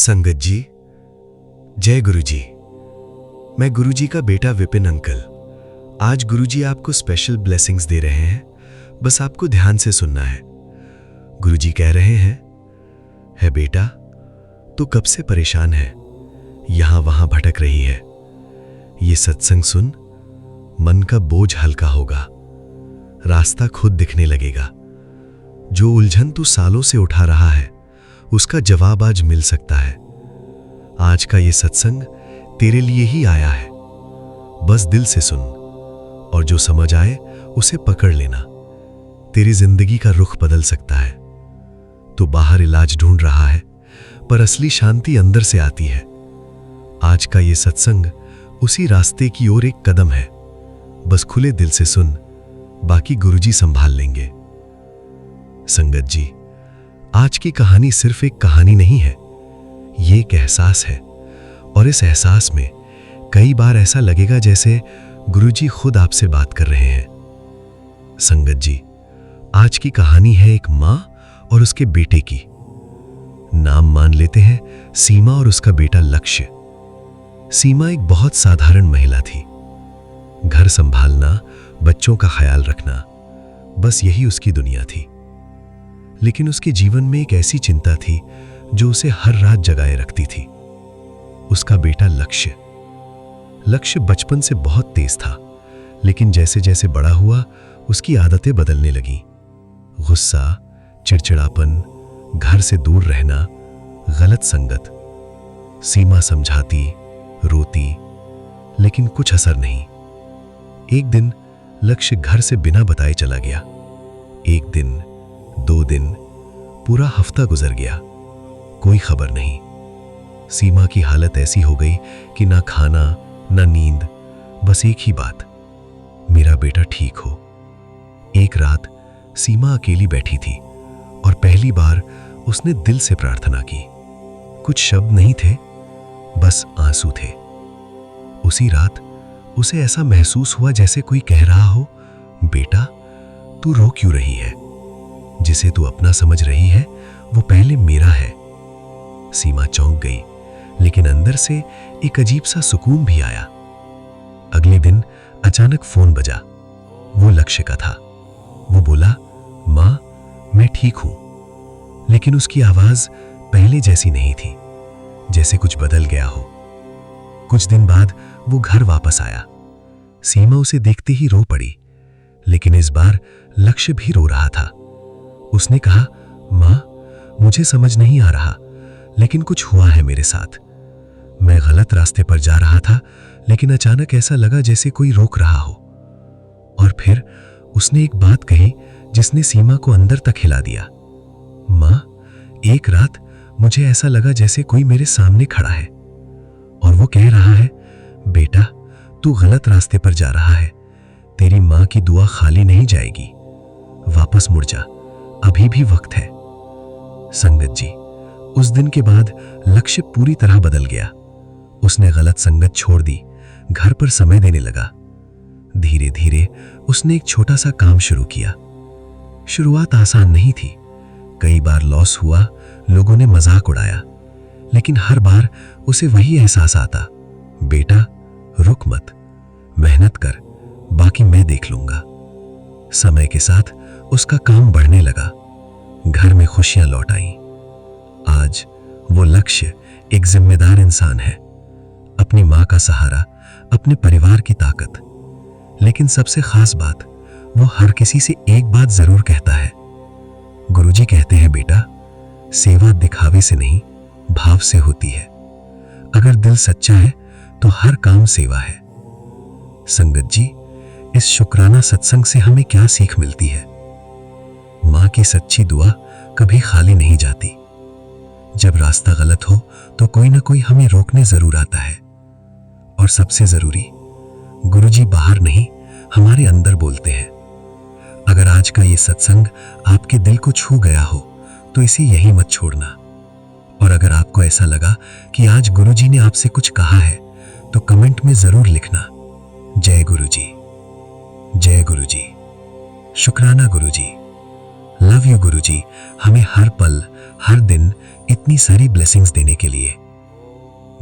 संगत जी, जय गुरुजी। मैं गुरुजी का बेटा विपिन अंकल। आज गुरुजी आपको स्पेशल ब्लेसिंग्स दे रहे हैं, बस आपको ध्यान से सुनना है। गुरुजी कह रहे हैं, है बेटा, तू कब से परेशान है, यहां वहां भटक रही है। ये सत्संग सुन, मन का बोझ हल्का होगा, रास्ता खुद दिखने लगेगा। जो उलझन तू सालों से उठा रहा है, उसका जवाब आज मिल सकता है। आज का ये सत्संग तेरे लिए ही आया है। बस दिल से सुन और जो समझ आए उसे पकड़ लेना। तेरी जिंदगी का रुख बदल सकता है। तू बाहर इलाज ढूंढ रहा है, पर असली शांति अंदर से आती है। आज का ये सत्संग उसी रास्ते की ओर एक कदम है। बस खुले दिल से सुन, बाकी गुरुजी संभाल लेंगे। संगत जी, आज की कहानी सिर्फ एक कहानी नहीं है, ये एक एहसास है। और इस एहसास में कई बार ऐसा लगेगा जैसे गुरुजी खुद आपसे बात कर रहे हैं। संगत जी, आज की कहानी है एक मां और उसके बेटे की। नाम मान लेते हैं सीमा और उसका बेटा लक्ष्य। सीमा एक बहुत साधारण महिला थी। घर संभालना, बच्चों का ख्याल रखना, बस यही उसकी दुनिया थी। लेकिन उसके जीवन में एक ऐसी चिंता थी जो उसे हर रात जगाए रखती थी। उसका बेटा लक्ष्य बचपन से बहुत तेज था, लेकिन जैसे जैसे बड़ा हुआ उसकी आदतें बदलने लगीं। गुस्सा, चिड़चिड़ापन, घर से दूर रहना, गलत संगत। सीमा समझाती, रोती, लेकिन कुछ असर नहीं। एक दिन लक्ष्य घर से बिना बताए चला गया। एक दिन, 2 दिन, पूरा हफ्ता गुजर गया, कोई खबर नहीं। सीमा की हालत ऐसी हो गई कि ना खाना ना नींद, बस एक ही बात, मेरा बेटा ठीक हो। एक रात सीमा अकेली बैठी थी और पहली बार उसने दिल से प्रार्थना की। कुछ शब्द नहीं थे, बस आंसू थे। उसी रात उसे ऐसा महसूस हुआ जैसे कोई कह रहा हो, बेटा तू रो क्यों रही है? जिसे तू अपना समझ रही है वो पहले मेरा है। सीमा चौंक गई, लेकिन अंदर से एक अजीब सा सुकून भी आया। अगले दिन अचानक फोन बजा। वो लक्ष्य का था। वो बोला, मां मैं ठीक हूं। लेकिन उसकी आवाज पहले जैसी नहीं थी, जैसे कुछ बदल गया हो। कुछ दिन बाद वो घर वापस आया। सीमा उसे देखते ही रो पड़ी, लेकिन इस बार लक्ष्य भी रो रहा था। उसने कहा, मां मुझे समझ नहीं आ रहा, लेकिन कुछ हुआ है मेरे साथ। मैं गलत रास्ते पर जा रहा था, लेकिन अचानक ऐसा लगा जैसे कोई रोक रहा हो। और फिर उसने एक बात कही जिसने सीमा को अंदर तक हिला दिया। मां, एक रात मुझे ऐसा लगा जैसे कोई मेरे सामने खड़ा है और वो कह रहा है, बेटा तू गलत रास्ते पर जा रहा है, तेरी मां की दुआ खाली नहीं जाएगी, वापस मुड़ जा, अभी भी वक्त है। संगत जी, उस दिन के बाद लक्ष्य पूरी तरह बदल गया। उसने गलत संगत छोड़ दी, घर पर समय देने लगा। धीरे धीरे उसने एक छोटा सा काम शुरू किया। शुरुआत आसान नहीं थी, कई बार लॉस हुआ, लोगों ने मजाक उड़ाया, लेकिन हर बार उसे वही एहसास आता, बेटा रुक मत, मेहनत कर, बाकी मैं देख लूंगा। समय के साथ उसका काम बढ़ने लगा, घर में खुशियां लौट आईं। आज वो लक्ष्य एक जिम्मेदार इंसान है, अपनी मां का सहारा, अपने परिवार की ताकत। लेकिन सबसे खास बात, वो हर किसी से एक बात जरूर कहता है। गुरुजी कहते हैं, बेटा सेवा दिखावे से नहीं, भाव से होती है। अगर दिल सच्चा है तो हर काम सेवा है। संगत जी, इस शुक्राना सत्संग से हमें क्या सीख मिलती है? मां की सच्ची दुआ कभी खाली नहीं जाती। जब रास्ता गलत हो तो कोई ना कोई हमें रोकने जरूर आता है। और सबसे जरूरी, गुरुजी बाहर नहीं, हमारे अंदर बोलते हैं। अगर आज का ये सत्संग आपके दिल को छू गया हो तो इसे यहीं मत छोड़ना। और अगर आपको ऐसा लगा कि आज गुरुजी ने आपसे कुछ कहा है तो कमेंट में जरूर लिखना, जय गुरुजी, जय गुरुजी, शुक्राना गुरुजी, लव लव यू गुरुजी, हमें हर पल हर दिन इतनी सारी ब्लेसिंग्स देने के लिए।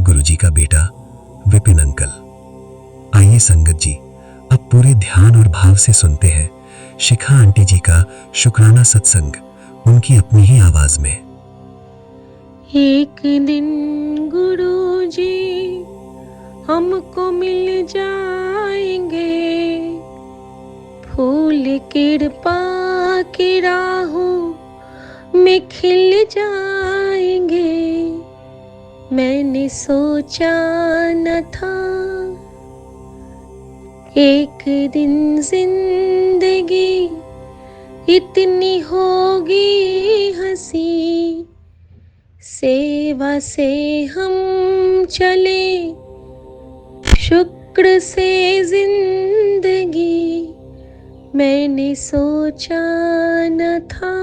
गुरुजी का बेटा विपिन अंकल। आइए संगत जी, अब पूरे ध्यान और भाव से सुनते हैं शिखा आंटी जी का शुक्राना सत्संग, उनकी अपनी ही आवाज में। एक दिन गुरुजी हमको मिल जाएंगे, फूल कृपा की राहों में खिल जाएंगे। मैंने सोचा न था एक दिन जिंदगी इतनी होगी हंसी, सेवा से हम चले शुक्र से जिंदगी, मैंने सोचा न था।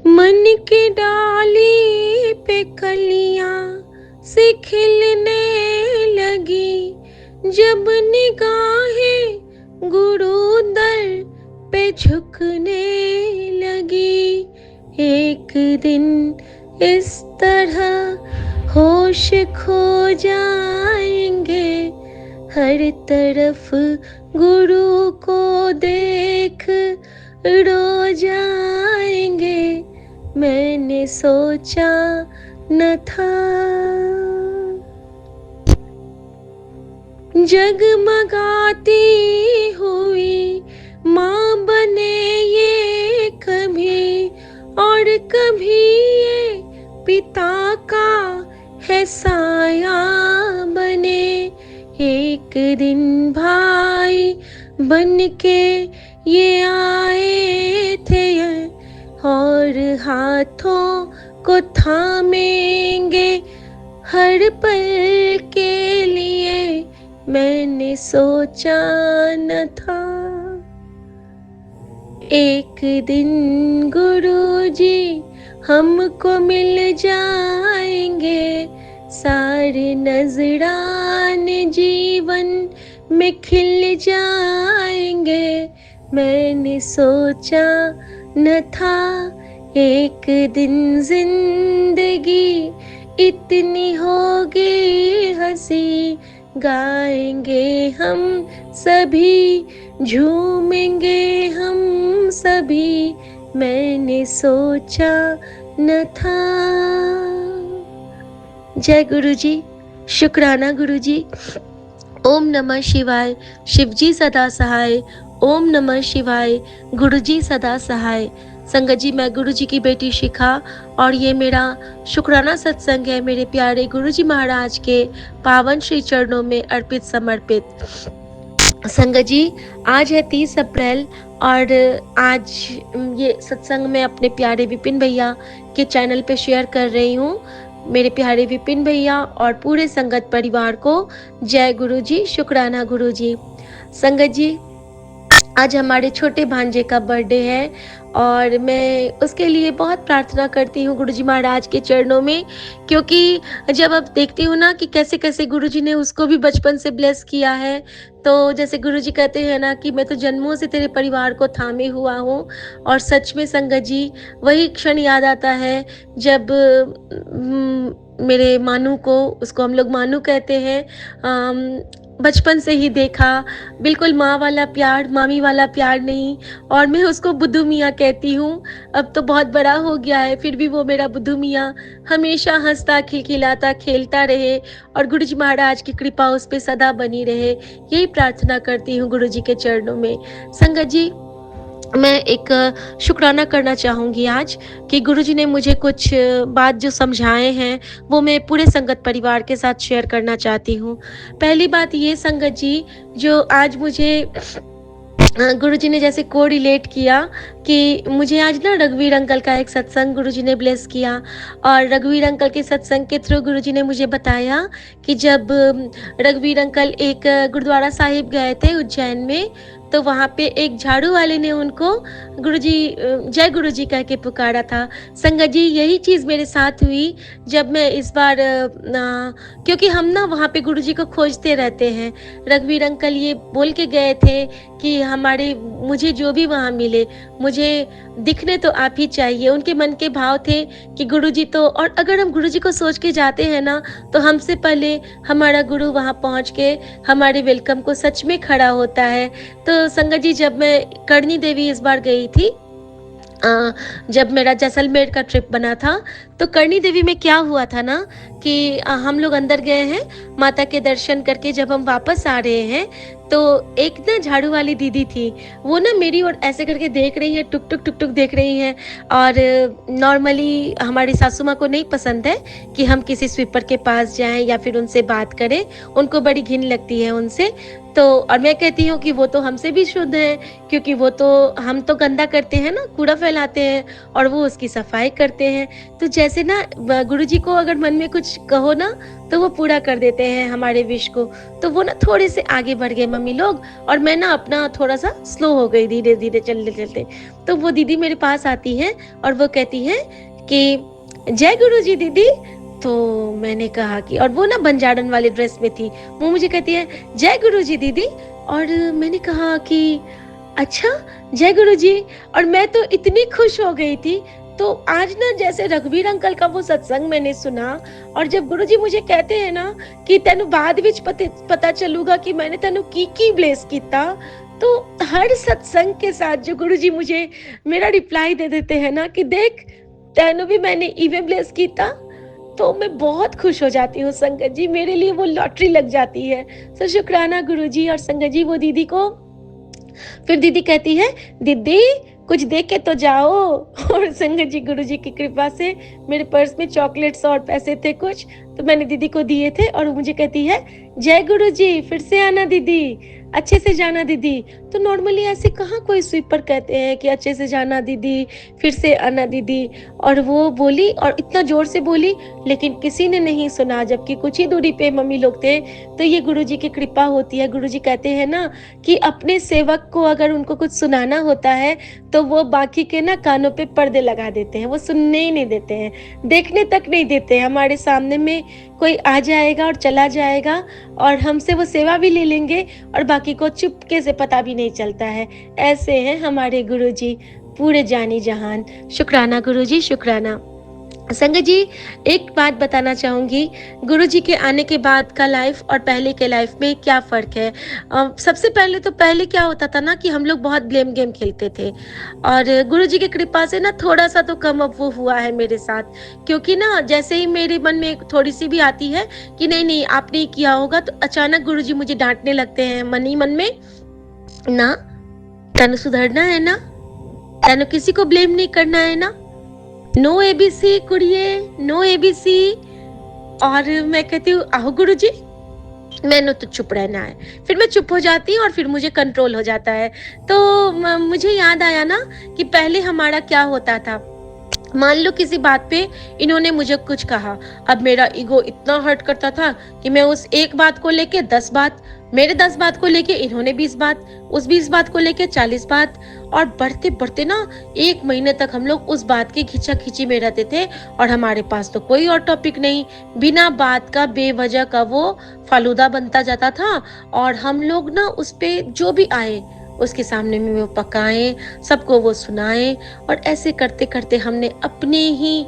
मन की डाली पे कलियां से खिलने लगी, जब निगाहें गुरु दर पे झुकने लगी। एक दिन इस तरह होश खो जाएंगे, हर तरफ गुरु को देख रो जाएंगे। मैंने सोचा न था जगमगाती हुई माँ बने ये कभी, और कभी ये पिता का है साया बने। एक दिन भाई बन के ये आए थे, और हाथों को थामेंगे हर पल के लिए। मैंने सोचा न था एक दिन गुरुजी हमको मिल जाएंगे, सारे नजराने जीवन में खिल जाएंगे। मैंने सोचा न था एक दिन जिंदगी इतनी होगी हंसी, गाएंगे हम सभी, झूमेंगे हम सभी। मैंने सोचा न था। जय गुरुजी, शुक्राना गुरुजी। ओम नमः शिवाय, शिवजी सदा सहाय। ओम नमः शिवाय, गुरुजी सदा सहाय। संगत जी, मैं गुरुजी की बेटी शिखा और ये मेरा शुक्राना सत्संग है मेरे प्यारे गुरुजी महाराज के पावन श्री चरणों में अर्पित समर्पित। संगत जी, आज है 30 अप्रैल और आज ये सत्संग मैं अपने प्यारे विपिन भैया के चैनल पे शेयर कर रही हूँ। मेरे प्यारे विपिन भैया और पूरे संगत परिवार को जय गुरुजी, शुक्राना गुरुजी। संगत जी, आज हमारे छोटे भांजे का बर्थडे है और मैं उसके लिए बहुत प्रार्थना करती हूँ गुरुजी महाराज के चरणों में, क्योंकि जब अब देखती हूँ ना कि कैसे कैसे गुरुजी ने उसको भी बचपन से ब्लेस किया है, तो जैसे गुरुजी कहते हैं ना कि मैं तो जन्मों से तेरे परिवार को थामे हुआ हूँ। और सच में संगत जी, वही क्षण याद आता है जब मेरे मानू को, उसको हम लोग मानू कहते हैं, बचपन से ही देखा, बिल्कुल माँ वाला प्यार, मामी वाला प्यार नहीं। और मैं उसको बुद्धू मियाँ कहती हूँ। अब तो बहुत बड़ा हो गया है, फिर भी वो मेरा बुद्धू मियाँ हमेशा हंसता खिलखिलाता खेलता रहे और गुरुजी महाराज की कृपा उस पे सदा बनी रहे, यही प्रार्थना करती हूँ गुरुजी के चरणों में। संगत जी, मैं एक शुक्राना करना चाहूँगी आज कि गुरुजी ने मुझे कुछ बात जो समझाए हैं वो मैं पूरे संगत परिवार के साथ शेयर करना चाहती हूँ। पहली बात ये संगत जी, जो आज मुझे गुरुजी ने जैसे को रिलेट किया कि मुझे आज ना रघुवीर अंकल का एक सत्संग गुरुजी ने ब्लेस किया, और रघुवीर अंकल के सत्संग के थ्रू गुरुजी ने मुझे बताया कि जब रघुवीर अंकल एक गुरुद्वारा साहिब गए थे उज्जैन में, तो वहाँ पे एक झाड़ू वाले ने उनको गुरुजी जय गुरुजी कह के पुकारा था। संगत जी यही चीज़ मेरे साथ हुई जब मैं इस बार क्योंकि हम ना वहाँ पे गुरुजी को खोजते रहते हैं। रघुवीर अंकल ये बोल के गए थे कि मुझे जो भी वहाँ मिले, मुझे दिखने तो आप ही चाहिए। उनके मन के भाव थे कि गुरुजी तो, और अगर हम गुरुजी को सोच के जाते हैं ना, तो हमसे पहले हमारा गुरु वहाँ पहुँच के हमारे वेलकम को सच में खड़ा होता है। तो संगत जी जब मैं करणी देवी इस बार गई थी, जब मेरा जैसलमेर का ट्रिप बना था, तो करणी देवी में क्या हुआ था ना कि हम लोग अंदर गए हैं माता के दर्शन करके। जब हम वापस आ रहे हैं तो एक ना झाड़ू वाली दीदी थी, वो ना मेरी ओर ऐसे करके देख रही है, टुक टुक टुक टुक देख रही है। और नॉर्मली हमारी सासू माँ को नहीं पसंद है कि हम किसी स्वीपर के पास जाएं या फिर उनसे बात करें, उनको बड़ी घिन लगती है उनसे। तो और मैं कहती हूँ कि वो तो हमसे भी शुद्ध है, क्योंकि वो तो, हम तो गंदा करते हैं ना, कूड़ा फैलाते हैं, और वो उसकी सफाई करते हैं। तो जैसे ना गुरुजी को अगर मन में कुछ कहो ना, तो वो पूरा कर देते हैं हमारे विश को। तो वो ना थोड़े से आगे बढ़ गए मम्मी लोग, और मैं ना अपना थोड़ा सा स्लो हो गई धीरे धीरे चलते चलते। तो वो दीदी मेरे पास आती है और वो कहती है कि जय गुरुजी दीदी। तो मैंने कहा कि, और वो ना बंजारन वाली ड्रेस में थी, वो मुझे कहती है जय गुरुजी दीदी। और मैंने कहा कि अच्छा जय गुरुजी। और मैं तो इतनी खुश हो गई थी। तो आज ना जैसे रघुवीर अंकल का वो सत्संग मैंने सुना, और जब गुरुजी मुझे कहते हैं ना कि तेनु बाद विच पता चलूगा कि मैंने तेनु की ब्लेस किया, तो हर सत्संग के साथ जो गुरुजी मुझे मेरा रिप्लाई दे देते हैं ना कि देख तेनु भी मैंने इवे ब्लेस किया, तो मैं बहुत खुश हो जाती हूँ संगत जी। मेरे लिए वो लॉटरी लग जाती है। तो शुक्राना गुरुजी। और संगत जी वो दीदी को, फिर दीदी कहती है दीदी कुछ दे के तो जाओ। और संगत जी गुरुजी की कृपा से मेरे पर्स में चॉकलेट्स और पैसे थे कुछ, तो मैंने दीदी को दिए थे। और वो मुझे कहती है जय गुरुजी, फिर से आना दीदी, अच्छे से जाना दीदी। तो नॉर्मली ऐसे कहाँ कोई स्वीपर कहते हैं कि अच्छे से जाना दीदी, फिर से आना दीदी। और वो बोली, और इतना जोर से बोली, लेकिन किसी ने नहीं सुना, जबकि कुछ ही दूरी पे मम्मी लोग थे। तो ये गुरुजी की कृपा होती है। गुरुजी कहते हैं ना कि अपने सेवक को अगर उनको कुछ सुनाना होता है, तो वो बाकी के ना कानों पे पर्दे लगा देते हैं, वो सुनने ही नहीं देते हैं, देखने तक नहीं देते हैं। हमारे सामने में कोई आ जाएगा और चला जाएगा, और हमसे वो सेवा भी ले लेंगे, और बाकी को चुपके से पता भी नहीं चलता है। ऐसे हैं हमारे गुरुजी, पूरे जानी जहान। शुक्राना गुरुजी, शुक्राना। संगत जी एक बात बताना चाहूँगी, गुरुजी के आने के बाद का लाइफ और पहले के लाइफ में क्या फ़र्क है। सबसे पहले क्या होता था ना कि हम लोग बहुत ब्लेम गेम खेलते थे, और गुरुजी की कृपा से ना थोड़ा सा तो कम अब वो हुआ है मेरे साथ। क्योंकि ना जैसे ही मेरे मन में थोड़ी सी भी आती है कि नहीं आपने ही किया होगा, तो अचानक गुरुजी मुझे डांटने लगते हैं मन ही मन में, ना तेनु सुधरना है ना, तेनु किसी को ब्लेम नहीं करना है ना, नो एबीसी कुड़िए, नो एबीसी। और मैं कहती हूँ आओ गुरुजी, मैंने तो चुप रहना है। फिर मैं चुप हो जाती हूँ और फिर मुझे कंट्रोल हो जाता है। तो मुझे याद आया ना कि पहले हमारा क्या होता था। मान लो किसी बात पे इन्होंने मुझे कुछ कहा, अब मेरा ईगो इतना हर्ट करता था कि मैं उस एक बात को लेके 10 बात, मेरे 10 बात को लेके इन्होंने 20 बात, उस 20 बात को लेके 40 बात, और बढ़ते बढ़ते ना 1 महीने तक हम लोग उस बात की खींचा-खींची में रहते थे, और हमारे पास तो कोई और टॉपिक नहीं, बिना बात का बेवजह का वो फालूदा बनता जाता था। और हम लोग ना उस पे जो भी आए उसके सामने में वो पकाएं, सबको वो सुनाएं, और ऐसे करते करते हमने अपने ही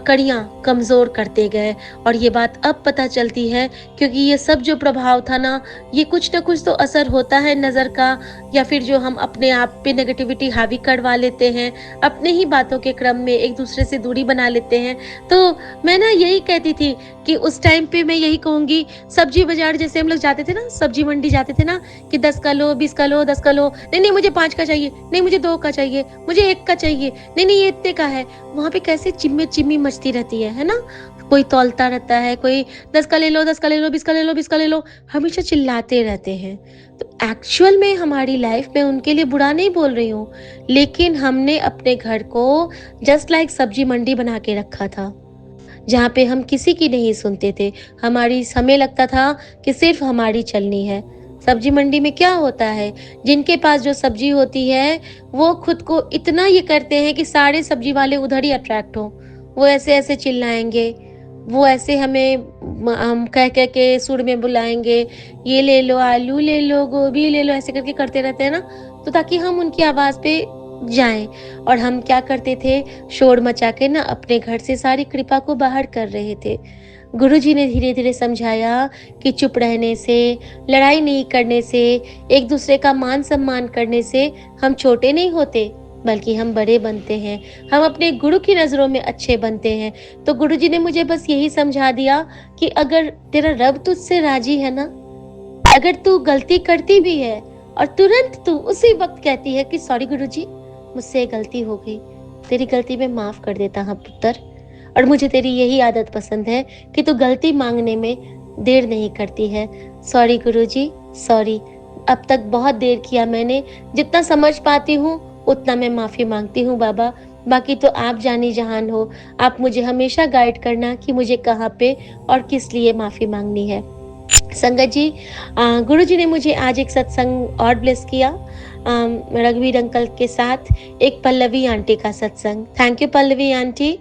कड़ियाँ कमज़ोर करते गए। और ये बात अब पता चलती है, क्योंकि ये सब जो प्रभाव था ना, ये कुछ ना कुछ तो असर होता है नज़र का, या फिर जो हम अपने आप पे नेगेटिविटी हावी करवा लेते हैं, अपने ही बातों के क्रम में एक दूसरे से दूरी बना लेते हैं। तो मैं ना यही कहती थी कि उस टाइम पे मैं यही कहूँगी, सब्जी बाजार जैसे हम लोग जाते थे ना, सब्जी मंडी जाते थे ना, कि 10 का लो, 20 का लो, 10 का लो, नहीं मुझे 5 का चाहिए, नहीं मुझे 2 का चाहिए, मुझे 1 का चाहिए, नहीं ये इतने का है। वहाँ पे कैसे चिम्मी मचती रहती है ना, कोई तौलता रहता है, कोई 10 का ले लो, 10 का ले लो, 20 का ले लो, 20 का ले लो, हमेशा चिल्लाते रहते हैं। तो एक्चुअल में हमारी लाइफ में उनके लिए बुरा नहीं बोल रही हूँ, लेकिन हमने अपने घर को जस्ट लाइक सब्जी मंडी बना के रखा था, जहाँ पे हम किसी की नहीं सुनते थे। हमें लगता था कि सिर्फ हमारी चलनी है। सब्जी मंडी में क्या होता है, जिनके पास जो सब्जी होती है, वो खुद को इतना ये करते हैं कि सारे सब्जी वाले उधर ही अट्रैक्ट हों। वो ऐसे-ऐसे चिल्लाएँगे, वो ऐसे हमें कह-कह के सुर में बुलाएँगे, ये ले लो, आलू ले लो, गोभी ले लो, ऐसे करके करते रहते हैं ना, तो ताकि हम उनकी आवाज़ पे जाएँ। और हम क्या करते थे, शोर मचा के ना अपने घर से सारी कृपा को बाहर कर रहे थे। गुरुजी ने धीरे-धीरे समझाया कि चुप रहने से, लड़ाई नहीं करने से, एक-दूसरे का मान-सम्मान करने से हम छोटे नहीं होते, बल्कि हम बड़े बनते हैं। हम अपने गुरु की नज़रों में अच्छे बनते हैं। तो गुरुजी ने मुझे बस यही समझा दिया कि अगर तेरा रब तुझसे राज़ी है ना, अगर तू गलती करती भी है और तुरंत तू उसी वक़्त कहती है कि सॉरी गुरुजी, मुझसे गलती हो गई, तेरी गलती मैं माफ़ कर देता हूँ पुत्र। और मुझे तेरी यही आदत पसंद है कि तू गलती मांगने में देर नहीं करती है। सॉरी गुरुजी, सॉरी, अब तक बहुत देर किया मैंने, जितना समझ पाती हूँ उतना मैं माफ़ी मांगती हूँ बाबा, बाकी तो आप जानी जहान हो। आप मुझे हमेशा गाइड करना कि मुझे कहाँ पे और किस लिए माफ़ी मांगनी है। संगत जी, गुरुजी ने मुझे आज एक सत्संग और ब्लेस किया, रघुवीर अंकल के साथ एक पल्लवी आंटी का सत्संग। थैंक यू पल्लवी आंटी,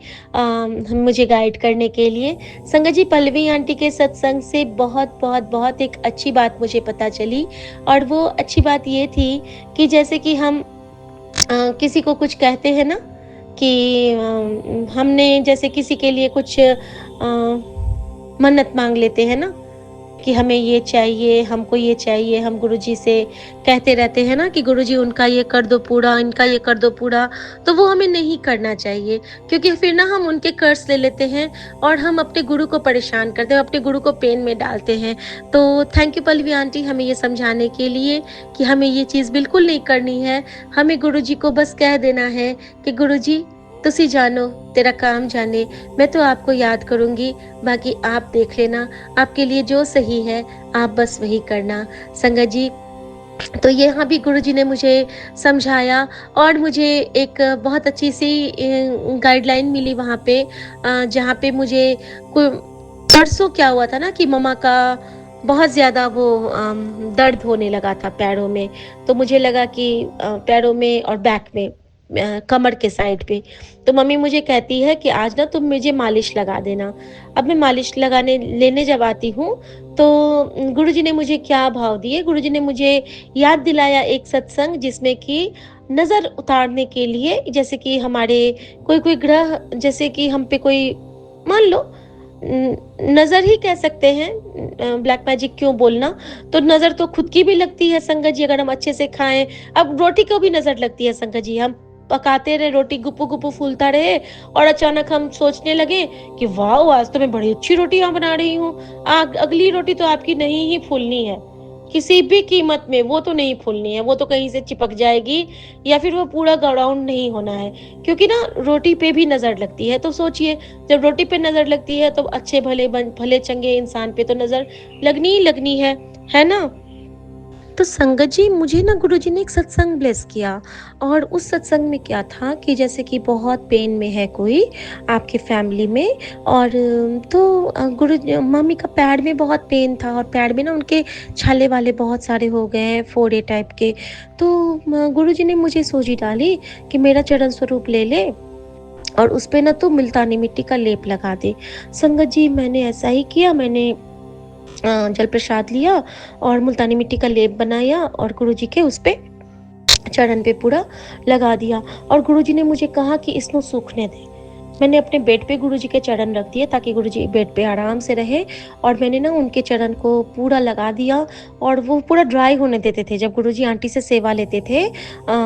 मुझे गाइड करने के लिए। संगत जी, पल्लवी आंटी के सत्संग से बहुत बहुत बहुत एक अच्छी बात मुझे पता चली, और वो अच्छी बात ये थी कि जैसे कि हम किसी को कुछ कहते हैं ना कि हमने जैसे किसी के लिए कुछ मन्नत मांग लेते हैं ना कि हमें ये चाहिए, हमको ये चाहिए, हम गुरुजी से कहते रहते हैं ना कि गुरुजी उनका ये कर दो पूरा, इनका ये कर दो पूरा, तो वो हमें नहीं करना चाहिए, क्योंकि फिर ना हम उनके कर्ज ले लेते हैं और हम अपने गुरु को परेशान करते हैं, अपने गुरु को पेन में डालते हैं। तो थैंक यू पल्लवी आंटी हमें ये समझाने के लिए कि हमें ये चीज़ बिल्कुल नहीं करनी है। हमें गुरुजी को बस कह देना है कि गुरुजी तुसी जानो, तेरा काम जाने, मैं तो आपको याद करूँगी, बाकी आप देख लेना, आपके लिए जो सही है आप बस वही करना। संगत जी, तो यहाँ भी गुरुजी ने मुझे समझाया और मुझे एक बहुत अच्छी सी गाइडलाइन मिली वहाँ पे, जहाँ पे मुझे कोई परसों क्या हुआ था ना कि मम्मा का बहुत ज़्यादा वो दर्द होने लगा था पैरों में। तो मुझे लगा कि पैरों में और बैक में, कमर के साइड पे, तो मम्मी मुझे कहती है कि आज ना तुम मुझे मालिश लगा देना। अब मैं मालिश लगाने लेने जब आती हूँ तो गुरुजी ने मुझे क्या भाव दिए, गुरुजी ने मुझे याद दिलाया एक सत्संग जिसमें कि नज़र उतारने के लिए, जैसे कि हमारे कोई ग्रह, जैसे कि हम पे कोई, मान लो नज़र ही कह सकते हैं, ब्लैक मैजिक क्यों बोलना, तो नज़र तो खुद की भी लगती है संगत जी, अगर हम अच्छे से खाएं। अब रोटी को भी नज़र लगती है संगत जी, हम पकाते रहे, रोटी गुप्पू गुप्पू फूलता रहे और अचानक हम सोचने लगे कि वाह आज तो मैं बड़ी अच्छी रोटियां बना रही हूँ, अगली रोटी तो आपकी नहीं ही फूलनी है, किसी भी कीमत में वो तो नहीं फूलनी है, वो तो कहीं से चिपक जाएगी या फिर वो पूरा ग्राउंड नहीं होना है, क्योंकि ना रोटी पे भी नज़र लगती है। तो सोचिए, जब रोटी पे नज़र लगती है तो अच्छे भले चंगे इंसान पे तो नज़र लगनी ही लगनी है ना। तो संगत जी, मुझे ना गुरुजी ने एक सत्संग ब्लेस किया, और उस सत्संग में क्या था कि जैसे कि बहुत पेन में है कोई आपके फैमिली में, और तो गुरु मम्मी का पैर में बहुत पेन था, और पैर में ना उनके छाले वाले बहुत सारे हो गए हैं, फोड़े टाइप के। तो गुरुजी ने मुझे सोची डाली कि मेरा चरण स्वरूप ले ले और उस पे ना तो मुल्तानी मिट्टी का लेप लगा दे। संगत जी, मैंने ऐसा ही किया, मैंने जल प्रसाद लिया और मुल्तानी मिट्टी का लेप बनाया और गुरुजी के उस पे चरण पे पूरा लगा दिया, और गुरुजी ने मुझे कहा कि इसको सूखने दे। मैंने अपने बेड पे गुरुजी के चरण रख दिए ताकि गुरुजी बेड पे आराम से रहे, और मैंने ना उनके चरण को पूरा लगा दिया, और वो पूरा ड्राई होने देते थे। जब गुरुजी आंटी से सेवा लेते थे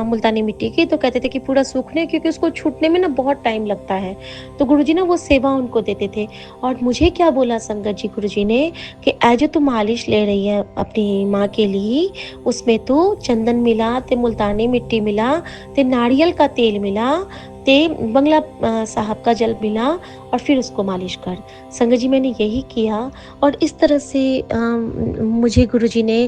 मुल्तानी मिट्टी की, तो कहते थे कि पूरा सूखने, क्योंकि उसको छूटने में ना बहुत टाइम लगता है, तो गुरुजी ना वो सेवा उनको देते थे। और मुझे क्या बोला संगत जी गुरुजी ने कि जो तू मालिश ले रही है अपनी माँ के लिए, उसमें तो चंदन मिला, ते मुल्तानी मिट्टी मिला, ते नारियल का तेल मिला, ते बंगला साहब का जल मिला, और फिर उसको मालिश कर। संगत जी, मैंने यही किया, और इस तरह से मुझे गुरुजी ने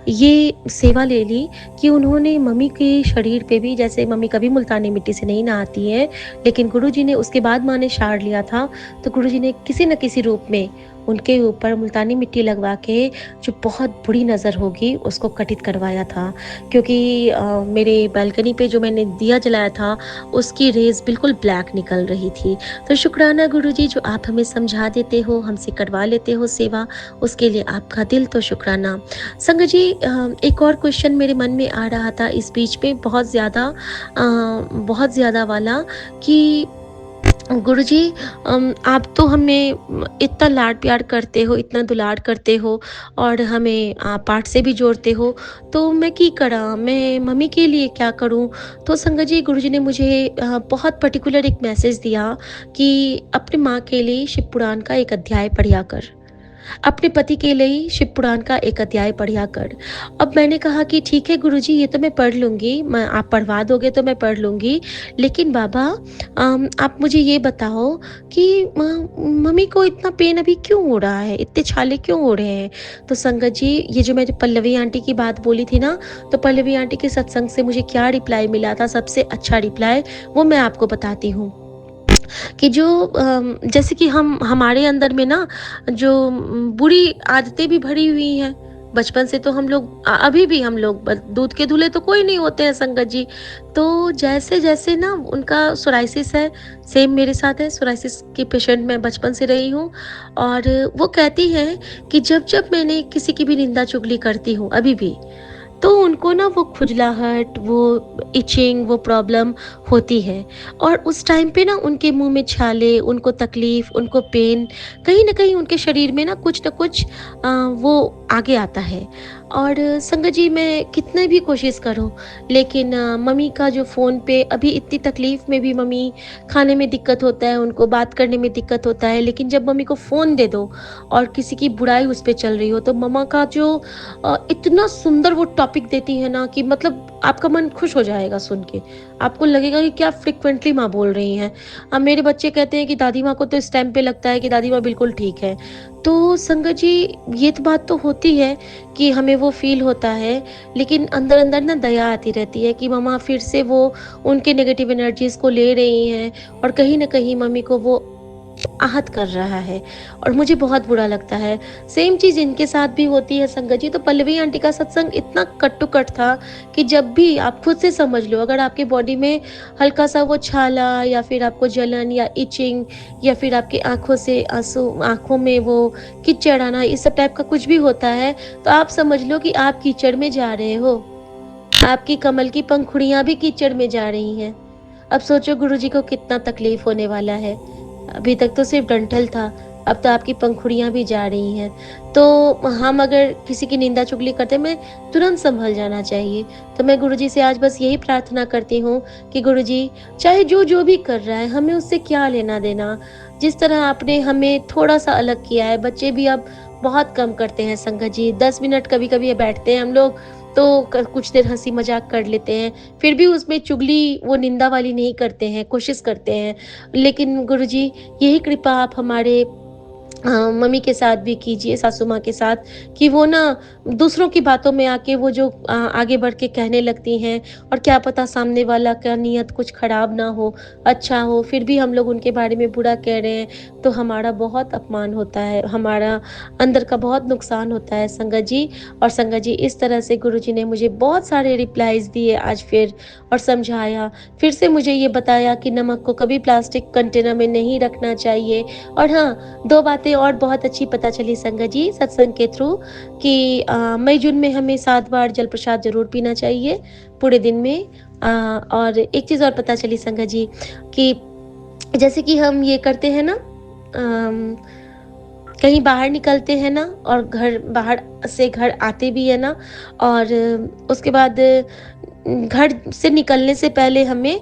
ये सेवा ले ली कि उन्होंने मम्मी के शरीर पे भी, जैसे मम्मी कभी मुल्तानी मिट्टी से नहीं नहाती है, लेकिन गुरुजी ने उसके बाद माँ ने शार लिया था, तो गुरुजी ने किसी न किसी रूप में उनके ऊपर मुल्तानी मिट्टी लगवा के जो बहुत बुरी नज़र होगी उसको कटित करवाया था, क्योंकि मेरे बालकनी पे जो मैंने दिया जलाया था उसकी रेज़ बिल्कुल ब्लैक निकल रही थी। तो शुक्राना गुरुजी, जो आप हमें समझा देते हो, हमसे करवा लेते हो सेवा, उसके लिए आपका दिल तो शुक्राना। संगत जी, एक और क्वेश्चन मेरे मन में आ रहा था इस बीच में बहुत ज़्यादा वाला, कि गुरुजी, आप तो हमें इतना लाड प्यार करते हो, इतना दुलार करते हो और हमें पाठ से भी जोड़ते हो, तो मैं की करा, मैं मम्मी के लिए क्या करूं? तो संगत जी, गुरुजी ने मुझे बहुत पर्टिकुलर एक मैसेज दिया कि अपनी माँ के लिए शिव पुराण का एक अध्याय पढ़िया कर, अपने पति के लिए शिव पुराण का एक अध्याय पढ़िया कर। अब मैंने कहा कि ठीक है गुरुजी, ये तो मैं पढ़ लूँगी, मैं आप पढ़वा दोगे तो मैं पढ़ लूँगी। लेकिन बाबा, आप मुझे ये बताओ कि मम्मी को इतना पेन अभी क्यों हो रहा है? इतने छाले क्यों हो रहे हैं? तो संगत जी, ये जो मैं पल्लवी आंटी की बात बोली थी ना, तो पल्लवी आंटी के सत्संग से मुझे क्या रिप्लाई मिला था, सबसे अच्छा रिप्लाई, वो मैं आपको बताती हूँ। कि जो जैसे कि हमारे अंदर में ना जो बुरी आदतें भी भरी हुई हैं, बचपन से तो हम लोग अभी भी हम लोग दूध के धुले तो कोई नहीं होते हैं संगत जी। तो जैसे जैसे ना उनका सोराइसिस है, सेम मेरे साथ है, सोराइसिस की पेशेंट मैं बचपन से रही हूँ। और वो कहती हैं कि जब जब मैंने किसी की भी निंदा चुगली करती हूँ अभी भी, तो उनको ना वो खुजलाहट, वो इचिंग, वो प्रॉब्लम होती है। और उस टाइम पे ना उनके मुँह में छाले, उनको तकलीफ़, उनको पेन, कहीं न कहीं उनके शरीर में ना कुछ न कुछ वो आगे आता है। और संगत जी, मैं कितने भी कोशिश करूँ, लेकिन मम्मी का जो फ़ोन पे अभी इतनी तकलीफ़ में भी मम्मी, खाने में दिक्कत होता है, उनको बात करने में दिक्कत होता है, लेकिन जब मम्मी को फ़ोन दे दो और किसी की बुराई उस पे चल रही हो, तो मम्मा का जो इतना सुंदर वो टॉपिक देती है ना, कि मतलब आपका मन खुश हो जाएगा सुन के। आपको लगेगा कि क्या फ्रीक्वेंटली माँ बोल रही हैं। अब मेरे बच्चे कहते हैं कि दादी माँ को तो इस टाइम पे लगता है कि दादी माँ बिल्कुल ठीक है। तो संगत जी, ये तो बात तो होती है कि हमें वो फ़ील होता है, लेकिन अंदर-अंदर ना दया आती रहती है कि मम्मा फिर से वो उनके नेगेटिव एनर्जीज़ को ले रही हैं और कहीं न कहीं मम्मी को वो आहत कर रहा है, और मुझे बहुत बुरा लगता है। सेम चीज़ इनके साथ भी होती है संगत जी। तो पल्लवी आंटी का सत्संग इतना कट टू कट था कि जब भी आप खुद से समझ लो, अगर आपके बॉडी में हल्का-सा वो छाला या फिर आपको जलन या इचिंग या फिर आपकी आँखों से आँसू, आँखों में वो कीचड़ आना, इस सब टाइप का कुछ भी होता है, तो आप समझ लो कि आप कीचड़ में जा रहे हो। आपकी कमल की पंखुड़ियाँ भी कीचड़ में जा रही हैं। अब सोचो गुरुजी को कितना तकलीफ होने वाला है। अभी तक तो सिर्फ डंठल था, अब तो आपकी पंखुड़ियाँ भी जा रही हैं। तो हम अगर किसी की निंदा चुगली करते हैं, हमें तुरंत सँभल जाना चाहिए। तो मैं गुरुजी से आज बस यही प्रार्थना करती हूँ कि गुरुजी, चाहे जो भी कर रहा है, हमें उससे क्या लेना-देना। जिस तरह आपने हमें थोड़ा-सा अलग किया है, बच्चे भी अब बहुत कम करते हैं संगत जी। 10 मिनट कभी-कभी बैठते हैं हम लोग, तो कुछ देर हंसी मजाक कर लेते हैं, फिर भी उसमें चुगली, वो निंदा वाली नहीं करते हैं, कोशिश करते हैं। लेकिन गुरुजी, यही कृपा आप हमारे मम्मी के साथ भी कीजिए, सासू माँ के साथ, कि वो ना दूसरों की बातों में आके वो जो आगे बढ़ के कहने लगती हैं, और क्या पता सामने वाला का नीयत कुछ खराब ना हो, अच्छा हो, फिर भी हम लोग उनके बारे में बुरा कह रहे हैं, तो हमारा बहुत अपमान होता है, हमारा अंदर का बहुत नुकसान होता है संगत जी। और संगत जी, इस तरह से गुरुजी ने मुझे बहुत सारे रिप्लाईज़ दिए आज फिर, और समझाया, फिर से मुझे ये बताया कि नमक को कभी प्लास्टिक कंटेनर में नहीं रखना चाहिए। और हाँ, 2 बातें और बहुत अच्छी पता चली संगत जी सत्संग के थ्रू, कि मई जून में हमें 7 बार जल प्रसाद ज़रूर पीना चाहिए पूरे दिन में। और एक चीज़ और पता चली संगत जी, कि जैसे कि हम ये करते हैं ना, अम, कहीं बाहर निकलते हैं ना, और बाहर से घर आते भी है ना, और उसके बाद घर से निकलने से पहले हमें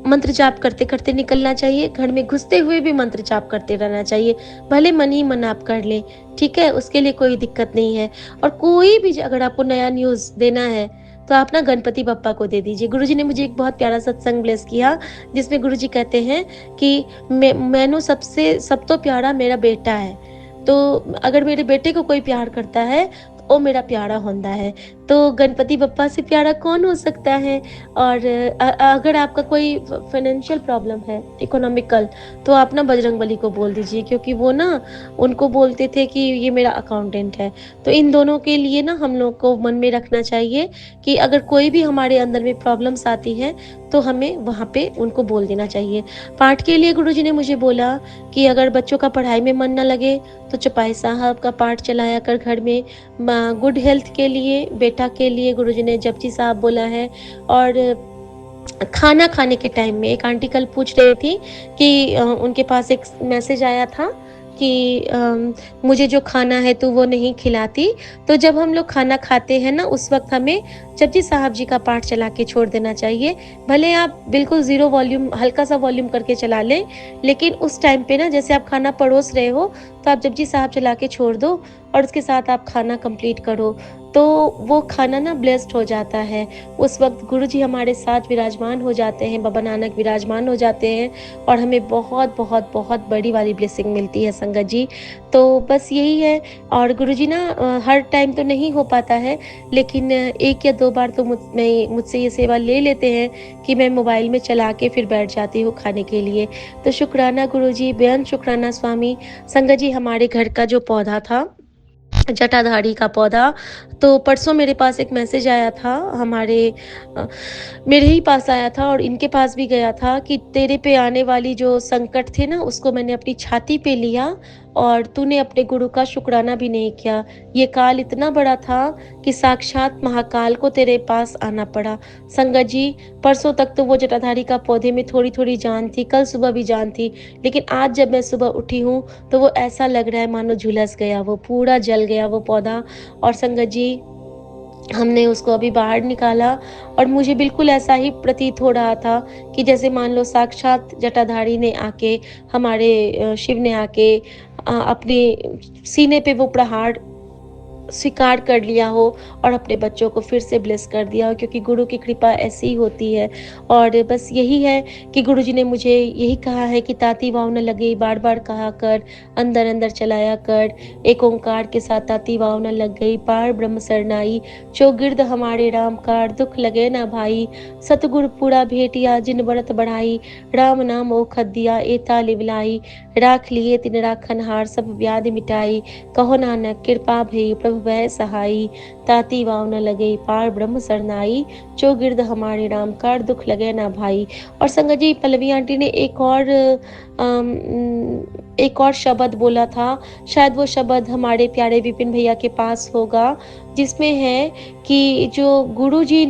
मंत्र जाप करते-करते निकलना चाहिए, घर में घुसते हुए भी मंत्र जाप करते रहना चाहिए, भले मन ही मन आप कर लें, ठीक है? उसके लिए कोई दिक्कत नहीं है। और कोई भी अगर आपको नया न्यूज़ देना है, तो आप ना गणपति बप्पा को दे दीजिए। गुरुजी ने मुझे एक बहुत प्यारा सत्संग ब्लेस किया, जिसमें गुरुजी कहते हैं कि मैनू सबसे सब तो प्यारा मेरा बेटा है। तो अगर मेरे बेटे को कोई प्यार करता है, तो ओ मेरा प्यारा होंदा है। तो गणपति बप्पा से प्यारा कौन हो सकता है? और अगर आपका कोई फाइनेंशियल प्रॉब्लम है, इकोनॉमिकल, तो आप ना बजरंगबली को बोल दीजिए, क्योंकि वो ना उनको बोलते थे कि ये मेरा अकाउंटेंट है। तो इन दोनों के लिए ना हम लोग को मन में रखना चाहिए कि अगर कोई भी हमारे अंदर में प्रॉब्लम्स आती है, तो हमें वहाँ पे उनको बोल देना चाहिए। पाठ के लिए गुरुजी ने मुझे बोला कि अगर बच्चों का पढ़ाई में मन ना लगे, तो चौपाई साहब का पाठ चलाया कर घर में। गुड हेल्थ के लिए, बेटा के लिए गुरुजी ने जपजी साहब बोला है। और खाना खाने के टाइम में एक आंटी कल पूछ रही थी कि उनके पास एक मैसेज आया था कि मुझे जो खाना है तो वो नहीं खिलाती। तो जब हम लोग खाना खाते हैं ना, उस वक्त हमें जपजी साहब जी का पाठ चला के छोड़ देना चाहिए। भले आप बिल्कुल ज़ीरो वॉल्यूम, हल्का सा वॉल्यूम करके चला लें, लेकिन उस टाइम पे ना जैसे आप खाना परोस रहे हो, तो आप जपजी साहब चला के छोड़ दो और उसके साथ आप खाना कंप्लीट करो। तो वो खाना ना ब्लेस्ड हो जाता है। उस वक्त गुरुजी हमारे साथ विराजमान हो जाते हैं, बाबा नानक विराजमान हो जाते हैं और हमें बहुत बहुत बहुत बड़ी वाली ब्लेसिंग मिलती है संगत जी। तो बस यही है। और गुरुजी ना हर टाइम तो नहीं हो पाता है, लेकिन 1 या 2 बार तो मुझसे ये सेवा ले लेते हैं कि मैं मोबाइल में चला के फिर बैठ जाती हूँ खाने के लिए। तो शुक्राना गुरुजी, बेअंत शुक्राना स्वामी। संगत जी, हमारे घर का जो पौधा था, जटाधारी का पौधा, तो परसों मेरे पास एक मैसेज आया था, अ, मेरे ही पास आया था और इनके पास भी गया था कि तेरे पे आने वाली जो संकट थे ना, उसको मैंने अपनी छाती पे लिया और तूने अपने गुरु का शुक्राना भी नहीं किया। ये काल इतना बड़ा था कि साक्षात महाकाल को तेरे पास आना पड़ा। संगत जी, परसों तक तो वो जटाधारी का पौधे में थोड़ी-थोड़ी जान थी, कल सुबह भी जान थी, लेकिन आज जब मैं सुबह उठी हूँ, तो वो ऐसा लग रहा है मानो झुलस गया, वो पूरा जल गया वो पौधा। और संगत जी, हमने उसको अभी बाहर निकाला और मुझे बिल्कुल ऐसा ही प्रतीत हो रहा था कि जैसे मान लो साक्षात जटाधारी ने आके, हमारे शिव ने आके अपने सीने पे वो प्रहार स्वीकार कर लिया हो और अपने बच्चों को फिर से ब्लेस कर दिया हो, क्योंकि गुरु की कृपा ऐसी ही होती है। और बस यही है कि गुरुजी ने मुझे यही कहा है कि ताती वाव न लगे, बार बार कहा कर, अंदर अंदर चलाया कर। एक ओंकार के साथ ताती वाव न लग गई, पार ब्रह्म सरनाई, चौगिर्द हमारे राम कार, दुख लगे ना भाई, सतगुरु पूरा भेटिया जिन बरत बढ़ाई, राम नाम ओखद दिया एता लिवलाई, राख लिए तिन राखन हार सब व्याधि मिटाई, कहो नानक कृपा भई प्रभु वह सहाई, ताती वाव न लगे, पार ब्रह्म सरनाई, चौगिर्द हमारे राम कार, दुख लगे ना भाई। और संगत जी, पल्लवी आंटी ने एक और शब्द बोला था, शायद वो शब्द हमारे प्यारे विपिन भैया के पास होगा, जिसमें है कि जो गुरु जी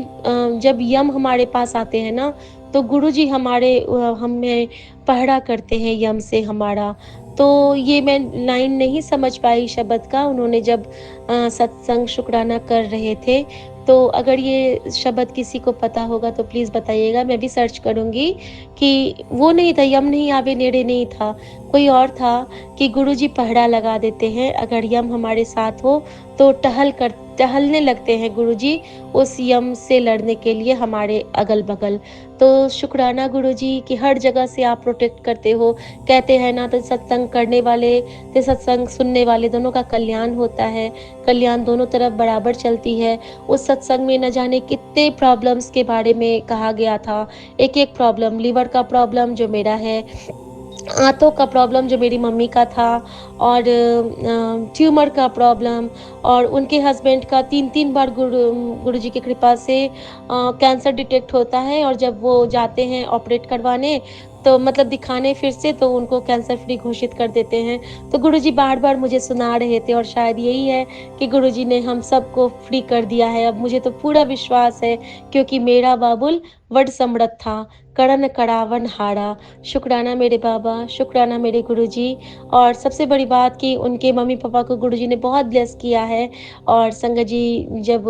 जब यम हमारे पास आते हैं ना, तो गुरु जी हमारे हमें पहरा करते हैं यम से हमारा। तो ये मैं लाइन नहीं समझ पाई शब्द का, उन्होंने जब सत्संग शुक्राना कर रहे थे। तो अगर ये शब्द किसी को पता होगा तो प्लीज़ बताइएगा, मैं भी सर्च करूँगी। कि वो नहीं था, यम नहीं आवे नेड़े नहीं था, कोई और था कि गुरुजी पहरा लगा देते हैं, अगर यम हमारे साथ हो तो टहलने लगते हैं गुरुजी उस यम से लड़ने के लिए हमारे अगल-बगल। तो शुक्राना गुरुजी कि हर जगह से आप प्रोटेक्ट करते हो। कहते हैं ना, तो सत्संग करने वाले ते सत्संग सुनने वाले दोनों का कल्याण होता है, कल्याण दोनों तरफ बराबर चलती है। उस सत्संग में न जाने कितने प्रॉब्लम्स के बारे में कहा गया था। एक-एक प्रॉब्लम, लिवर का प्रॉब्लम जो मेरा है, आंतों का प्रॉब्लम जो मेरी मम्मी का था, और ट्यूमर का प्रॉब्लम, और उनके हस्बैंड का 3-3 बार गुरुजी की कृपा से कैंसर डिटेक्ट होता है, और जब वो जाते हैं ऑपरेट करवाने, तो मतलब दिखाने फिर से, तो उनको कैंसर फ्री घोषित कर देते हैं। तो गुरुजी बार-बार मुझे सुना रहे थे, और शायद यही है कि गुरुजी ने हम सबको फ्री कर दिया है। अब मुझे तो पूरा विश्वास है, क्योंकि मेरा बाबुल वड समृत था, कड़न कड़ावन हारा। शुक्राना मेरे बाबा, शुक्राना मेरे गुरुजी। और सबसे बड़ी बात कि उनके मम्मी-पापा को गुरुजी ने बहुत ब्लेस किया है। और संगत जी, जब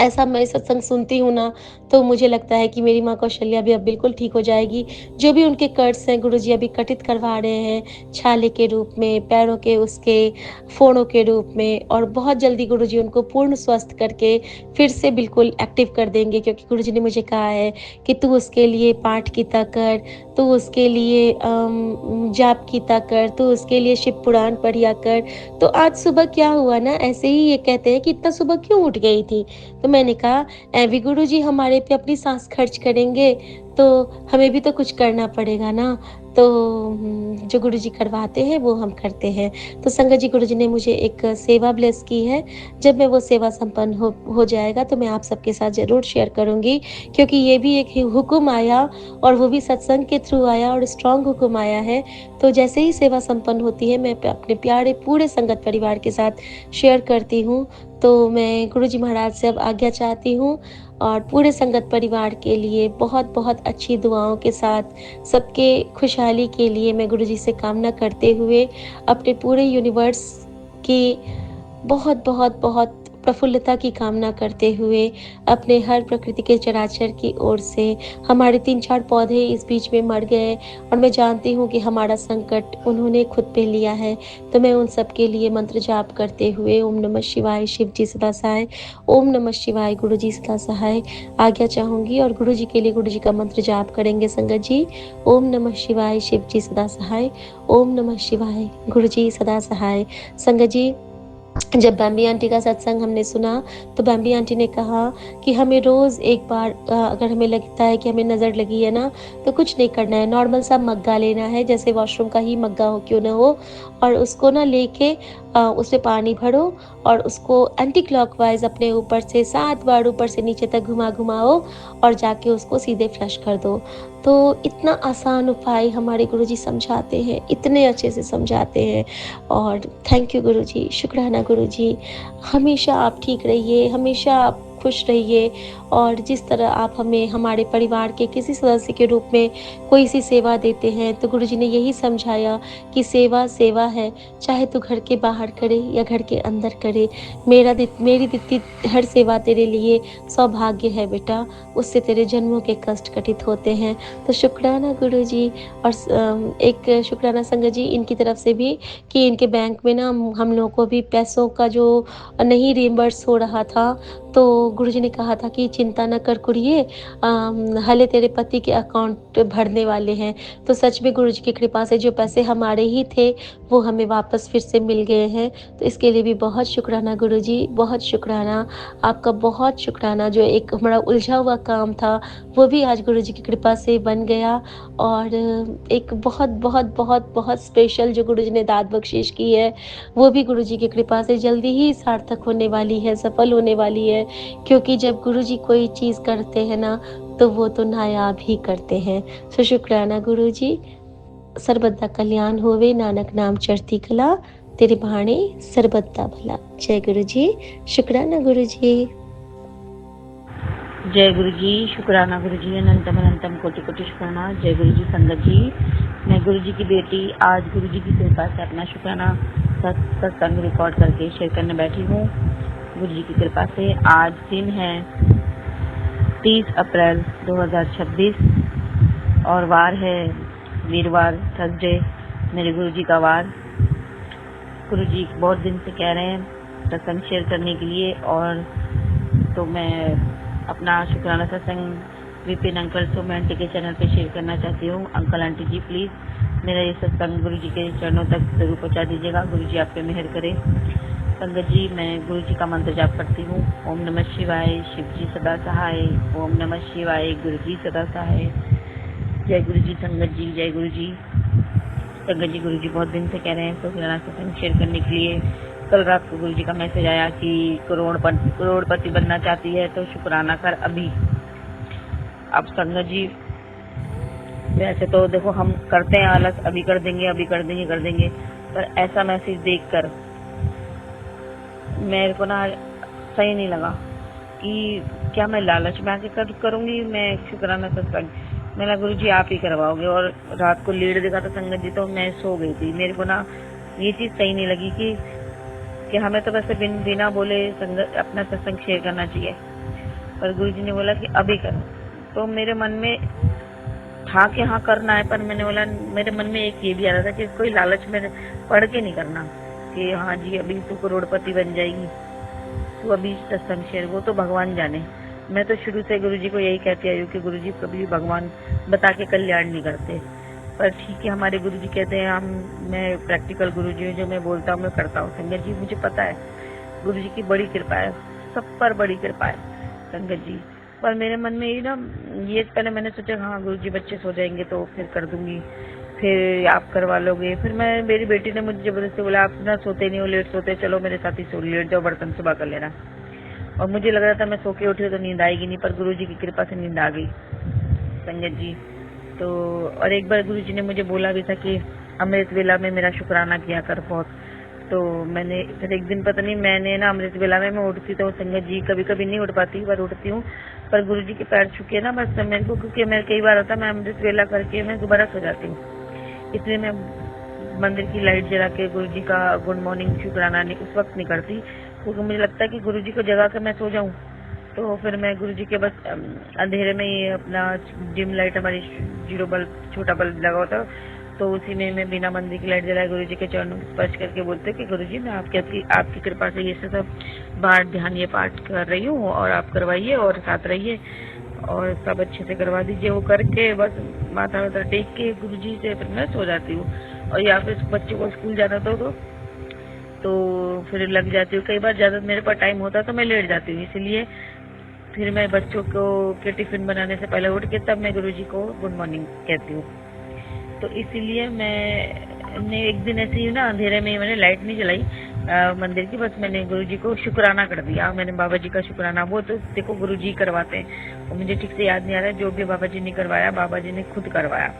ऐसा मैं सत्संग सुनती हूँ ना, तो मुझे लगता है कि मेरी माँ कौशल्या भी अब बिल्कुल ठीक हो जाएगी। जो भी उनके कट्स हैं गुरुजी अभी कटित करवा रहे हैं, छाले के रूप में, पैरों के उसके फोड़ों के रूप में, और बहुत जल्दी गुरुजी उनको पूर्ण स्वस्थ करके फिर से बिल्कुल एक्टिव कर देंगे, क्योंकि गुरुजी ने मुझे कहा है कि तू उसके लिए पाठ गीता कर, तू उसके लिए जाप गीता कर, तू उसके लिए शिव पुराण पढ़िया कर। तो आज सुबह क्या हुआ ना, ऐसे ही ये कहते हैं कि इतना सुबह क्यों उठ गई थी? तो मैंने कहा, "एवी गुरुजी हमारे पे अपनी साँस खर्च करेंगे, तो हमें भी तो कुछ करना पड़ेगा ना।" तो जो गुरुजी करवाते हैं वो हम करते हैं। तो संगत जी गुरुजी ने मुझे एक सेवा ब्लेस की है। जब मैं वो सेवा संपन्न हो जाएगा तो मैं आप सबके साथ ज़रूर शेयर करूँगी, क्योंकि ये भी एक हुक्म आया, और वो भी सत्संग के थ्रू आया और स्ट्रॉन्ग हुक्म आया है। तो जैसे ही सेवा संपन्न होती है मैं अपने प्यारे पूरे संगत परिवार के साथ शेयर करती हूँ। तो मैं गुरुजी महाराज से अब आज्ञा चाहती हूँ, और पूरे संगत परिवार के लिए बहुत-बहुत अच्छी दुआओं के साथ सबके खुशहाली के लिए मैं गुरुजी से कामना करते हुए अपने पूरे यूनिवर्स की बहुत-बहुत-बहुत प्रफुल्लता की कामना करते हुए अपने हर प्रकृति के चराचर की ओर से, हमारे 3-4 पौधे इस बीच में मर गए, और मैं जानती हूँ कि हमारा संकट उन्होंने खुद पे लिया है। तो मैं उन सब के लिए मंत्र जाप करते हुए ओम नमः शिवाय शिव जी सदा सहाय, ओम नमः शिवाय गुरु जी सदा सहाय आज्ञा चाहूँगी, और गुरु जी के लिए गुरु जी का मंत्र जाप करेंगे संगत जी। ओम नमः शिवाय शिव जी सदा सहाय, ओम नमः शिवाय गुरु जी सदा सहाय। संगत जी, जब बम्बी आंटी का सत्संग हमने सुना, तो बम्बी आंटी ने कहा कि हमें रोज़ एक बार अगर हमें लगता है कि हमें नज़र लगी है ना, तो कुछ नहीं करना है, नॉर्मल सा मग्गा लेना है, जैसे वॉशरूम का ही मग्गा हो क्यों ना हो, और उसको ना लेके उसमें पानी भरो, और उसको एंटी क्लॉकवाइज अपने ऊपर से 7 बार ऊपर से नीचे तक घुमाओ, और जाके उसको सीधे फ्लश कर दो। तो इतना आसान उपाय हमारे गुरुजी समझाते हैं, इतने अच्छे से समझाते हैं, और थैंक यू गुरुजी, शुक्राना गुरुजी। हमेशा आप ठीक रहिए, हमेशा आप खुश रहिए, और जिस तरह आप हमें हमारे परिवार के किसी सदस्य के रूप में कोई सी सेवा देते हैं, तो गुरुजी ने यही समझाया कि सेवा सेवा है, चाहे तू घर के बाहर करे या घर के अंदर करे। मेरी दित्ती हर सेवा तेरे लिए सौभाग्य है बेटा, उससे तेरे जन्मों के कष्ट कटित होते हैं। तो शुक्राना गुरुजी, और एक शुक्राना संगत जी इनकी तरफ से भी, कि इनके बैंक में ना हम लोगों को भी पैसों का जो नहीं रिइम्बर्स हो रहा था, तो गुरुजी ने कहा था कि चिंता न कर कुड़िए, हले तेरे पति के अकाउंट भरने वाले हैं। तो सच में गुरुजी की कृपा से जो पैसे हमारे ही थे वो हमें वापस फिर से मिल गए हैं। तो इसके लिए भी बहुत शुक्राना गुरुजी, बहुत शुक्राना, आपका बहुत शुक्राना। जो एक हमारा उलझा हुआ काम था वो भी आज गुरुजी की कृपा से बन गया, और एक बहुत बहुत बहुत बहुत स्पेशल जो गुरुजी ने दात बख्शीश की है, वो भी गुरुजी की कृपा से जल्दी ही सार्थक होने वाली है, सफल होने वाली है, क्योंकि जब गुरुजी कोई चीज़ करते हैं ना, तो वो तो नायाब ही करते हैं। सो शुक्राना गुरुजी, सर्बदा कल्याण होवे, नानक नाम चढ़ती कला, तेरे भाणे सर्बदा भला। जय गुरुजी, शुक्राना गुरुजी। जय गुरु जी, शुक्राना गुरु जी, अनंतम अनंतम कोटि कोटि शुक्राना। जय गुरु जी संगत जी, मैं गुरु जी की बेटी आज गुरु जी की कृपा से अपना शुक्राना सत्संग रिकॉर्ड करके शेयर करने बैठी हूँ। गुरु जी की कृपा से आज दिन है 30 अप्रैल 2026 और वार है वीरवार, थर्सडे, मेरे गुरु जी का वार। गुरु जी बहुत दिन से कह रहे हैं सत्संग शेयर करने के लिए, और तो मैं अपना शुक्राना सत्संग विपिन अंकल सोम आंटी के चैनल पे शेयर करना चाहती हूँ। अंकल आंटी जी प्लीज़ मेरा ये सत्संग गुरु जी के चरणों तक जरूर पहुँचा दीजिएगा। गुरु जी आप पे मेहर करे। संगत जी, मैं गुरु जी का मंत्र जाप करती हूँ। ओम नमः शिवाय शिव जी सदा सहाय, ओम नमः शिवाय गुरु जी सदा सहाय। जय गुरु जी संगत जी, जय गुरु जी संगत जी। गुरु जी बहुत दिन से कह रहे हैं शुक्राना सत्संग शेयर करने के लिए। कल रात को गुरु जी का मैसेज आया कि करोड़पति बनना चाहती है तो शुक्राना कर अभी। अब संगत जी वैसे तो देखो हम करते हैं आलस, अभी कर देंगे, पर ऐसा मैसेज देखकर मेरे को ना सही नहीं लगा कि क्या मैं लालच में आके करूंगी मैं शुक्राना सत्संग। मेरा गुरु जी आप ही करवाओगे, और रात को लीड देखा था संगत जी तो मैं सो गई थी। मेरे को ना ये चीज सही नहीं लगी कि हमें तो वैसे बिना बोले संगत अपना सत्संग शेयर करना चाहिए, पर गुरुजी ने बोला कि अभी करो। तो मेरे मन में था कि हाँ करना है, पर मैंने बोला, मेरे मन में एक ये भी आ रहा था कि कोई लालच में पढ़ के नहीं करना कि हाँ जी अभी तू करोड़पति बन जाएगी, तू अभी सत्संग शेयर, वो तो भगवान जाने। मैं तो शुरू से गुरुजी को यही कहती आई हूँ कि गुरुजी कभी भी भगवान बता के कल्याण नहीं करते, पर ठीक है हमारे गुरुजी कहते हैं मैं प्रैक्टिकल गुरुजी हूँ, जो मैं बोलता हूँ मैं करता हूँ। संगत जी मुझे पता है गुरुजी की बड़ी कृपा है, सब पर बड़ी कृपा है संगत जी। पर मेरे मन में ये पहले मैंने सोचा हाँ गुरुजी बच्चे सो जाएंगे तो फिर कर दूंगी, फिर आप करवा लोगे। फिर मेरी बेटी ने मुझे जबरदस्ती बोला आप ना सोते नहीं हो, लेट सोते, चलो मेरे साथ ही सो, लेट जाओ, बर्तन सुबह कर लेना। और मुझे लग रहा था मैं सो के उठी तो नींद आएगी नहीं, पर गुरुजी की कृपा से नींद आ गई संगत जी। तो और एक बार गुरुजी ने मुझे बोला भी था कि अमृत वेला में मेरा शुक्राना किया कर बहुत। तो मैंने फिर एक दिन पता नहीं मैंने ना अमृत वेला में मैं उठती तो संगत जी कभी कभी नहीं उठ पाती, पर उठती हूँ, पर गुरुजी के पैर छुके ना बस मेरे को, क्योंकि मैं कई बार होता मैं अमृत वेला करके मैं दोबारा सो जाती हूँ, इसलिए मैं मंदिर की लाइट जला के गुरुजी का गुड मॉर्निंग शुक्राना उस वक्त नहीं करती, क्योंकि मुझे लगता है कि गुरुजी को जगा कर मैं सो जाऊं तो फिर मैं गुरुजी के बस अंधेरे में ही अपना डिम लाइट, हमारी 0 बल्ब छोटा बल्ब लगा होता है, तो उसी में मैं बिना मंदिर की लाइट जलाए गुरुजी के चरणों को स्पर्श करके बोलते कि गुरुजी मैं आपकी कृपा से ये सब बार ध्यान ये पाठ कर रही हूँ और आप करवाइए और साथ रहिए और सब अच्छे से करवा दीजिए। वो करके बस माथा वाथा टेक के गुरुजी से फिर मैं सो जाती हूँ। और या फिर बच्चों को स्कूल जाना तो फिर लग जाती हूँ। कई बार ज्यादा मेरे पास टाइम होता है तो मैं लेट जाती हूँ, इसलिए फिर मैं बच्चों को के टिफिन बनाने से पहले उठ के तब मैं गुरुजी को गुड मॉर्निंग कहती हूँ। तो इसीलिए मैंने एक दिन ऐसे ही ना अंधेरे में मैंने लाइट नहीं जलाई मंदिर की, बस मैंने गुरुजी को शुक्राना कर दिया। मैंने बाबा जी का शुक्राना, वो तो देखो गुरुजी करवाते हैं, और मुझे ठीक से याद नहीं आ रहा जो भी बाबा जी ने करवाया, बाबा जी ने खुद करवाया।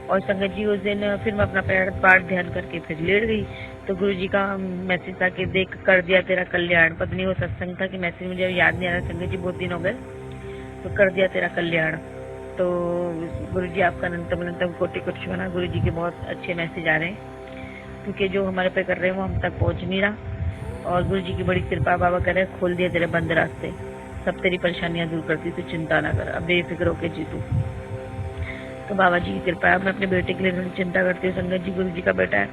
और संगत जी उस दिन फिर मैं अपना पाठ ध्यान करके फिर लेट गई, तो गुरुजी का मैसेज था कि देख कर दिया तेरा कल्याण, पत्नी वो सत्संग था कि मैसेज मुझे याद नहीं आ रहा संगत जी, बहुत दिन हो गए, तो कर दिया तेरा कल्याण। तो गुरुजी आपका अनंतम कोटि कोटि शुक्राना। गुरुजी के बहुत अच्छे मैसेज आ रहे हैं, क्योंकि जो हमारे पे कर रहे हैं वो हम तक पहुंच नहीं रहा, और गुरुजी की बड़ी कृपा। बाबा कह रहे हैं खोल दिया तेरे बंद रास्ते, सब तेरी परेशानियां दूर करती, तू चिंता ना कर, अब बेफिक्र होके जीतू। तो बाबा जी की कृपा है। मैं अपने बेटे के लिए थोड़ी चिंता करती हूँ, संगत जी गुरुजी का बेटा है,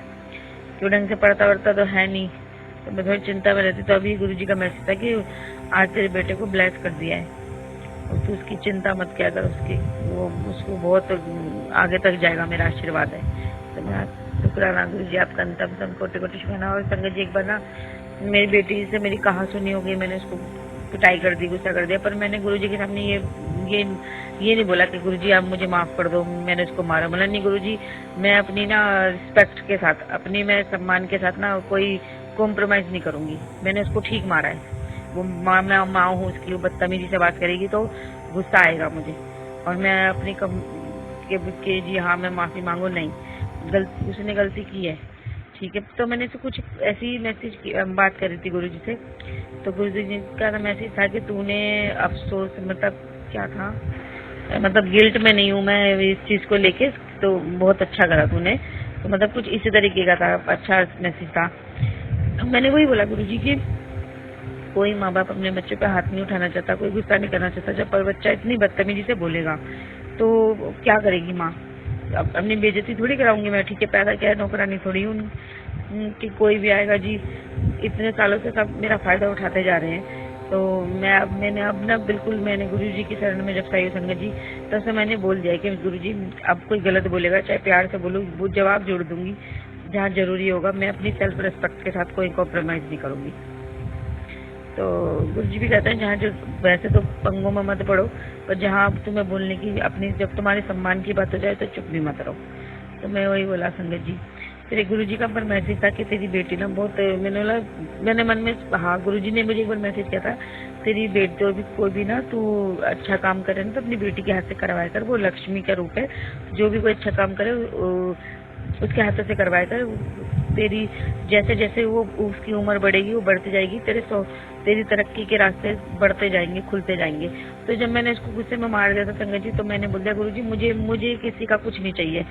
क्यों ढंग से पढ़ता वढ़ता तो है नहीं, तो मैं थोड़ी चिंता में रहती। तो अभी गुरुजी का मैसेज था कि आज तेरे बेटे को ब्लेस कर दिया है, तो उसकी चिंता मत किया कर, उसको बहुत आगे तक जाएगा, मेरा आशीर्वाद है। तो मैं शुक्राना गुरुजी आपका अंतम कोटि कोटि शुक्राना। और संगत जी एक बार ना मेरी बेटी से मेरी कहा सुनी हो गई, मैंने उसको पिटाई कर दी, गुस्सा कर दिया, पर मैंने गुरुजी के सामने ये नहीं बोला कि गुरुजी आप मुझे माफ कर दो, मैंने उसको मारा। बोला नहीं गुरुजी, मैं अपनी ना रिस्पेक्ट के साथ, अपनी मैं सम्मान के साथ ना कोई कॉम्प्रोमाइज नहीं करूंगी, मैंने उसको ठीक मारा है। वो मैं माँ हूँ उसकी, वो बदतमीजी से बात करेगी तो गुस्सा आएगा मुझे, और मैं अपनी के जी हाँ मैं माफी मांगू, नहीं उसने गलती की है, ठीक है। तो मैंने से कुछ ऐसी बात करी थी गुरुजी से, तो गुरुजी का मैसेज था कि तूने अफसोस, मतलब क्या था, मतलब गिल्ट में नहीं हूँ मैं इस चीज को लेके, तो बहुत अच्छा करा तूने, तो मतलब कुछ इसी तरीके का था, अच्छा मैसेज था। तो मैंने वही बोला गुरुजी की कोई माँ बाप अपने बच्चे पे हाथ नहीं उठाना चाहता, कोई गुस्सा नहीं करना चाहता, जब पर बच्चा इतनी बदतमीजी से बोलेगा तो क्या करेगी माँ, अपनी बेइज्जती थोड़ी कराऊंगी मैं, ठीक है, पैदा क्या है, नौकरानी थोड़ी हूँ कि कोई भी आएगा जी। इतने सालों से सब मेरा फायदा उठाते जा रहे हैं, तो मैंने अब ना बिल्कुल, मैंने गुरुजी की शरण में जब साई संगत जी, तब से मैंने बोल दिया कि गुरुजी अब कोई गलत बोलेगा चाहे प्यार से बोलूँ, वो जवाब जोड़ दूंगी, जहाँ जरूरी होगा मैं अपनी सेल्फ रिस्पेक्ट के साथ कोई कॉम्प्रोमाइज नहीं करूंगी। तो गुरुजी भी कहते हैं जहाँ जो वैसे तो पंगों में मत पड़ो, पर जहाँ तुम्हें बोलने की अपनी, जब तुम्हारे सम्मान की बात हो जाए तो चुप भी मत रहो। तो मैं वही बोला संगत जी। फिर गुरुजी का पर मैसेज था कि तेरी बेटी ना बहुत, मैंने मन में, हाँ गुरुजी ने मुझे एक बार मैसेज किया था, तेरी बेटी तो भी कोई भी ना तू अच्छा काम करे ना तो अपनी बेटी के हाथ से करवाया कर, वो लक्ष्मी का रूप है, जो भी कोई अच्छा काम करे उसके हाथों से करवाया कर। तेरी जैसे जैसे वो उसकी उम्र बढ़ेगी वो बढ़ती जाएगी, तेरी तरक्की के रास्ते बढ़ते जाएंगे, खुलते जाएंगे। तो जब मैंने इसको गुस्से में मार दिया था संगत जी, तो मैंने बोल दिया गुरुजी मुझे किसी का कुछ नहीं चाहिए,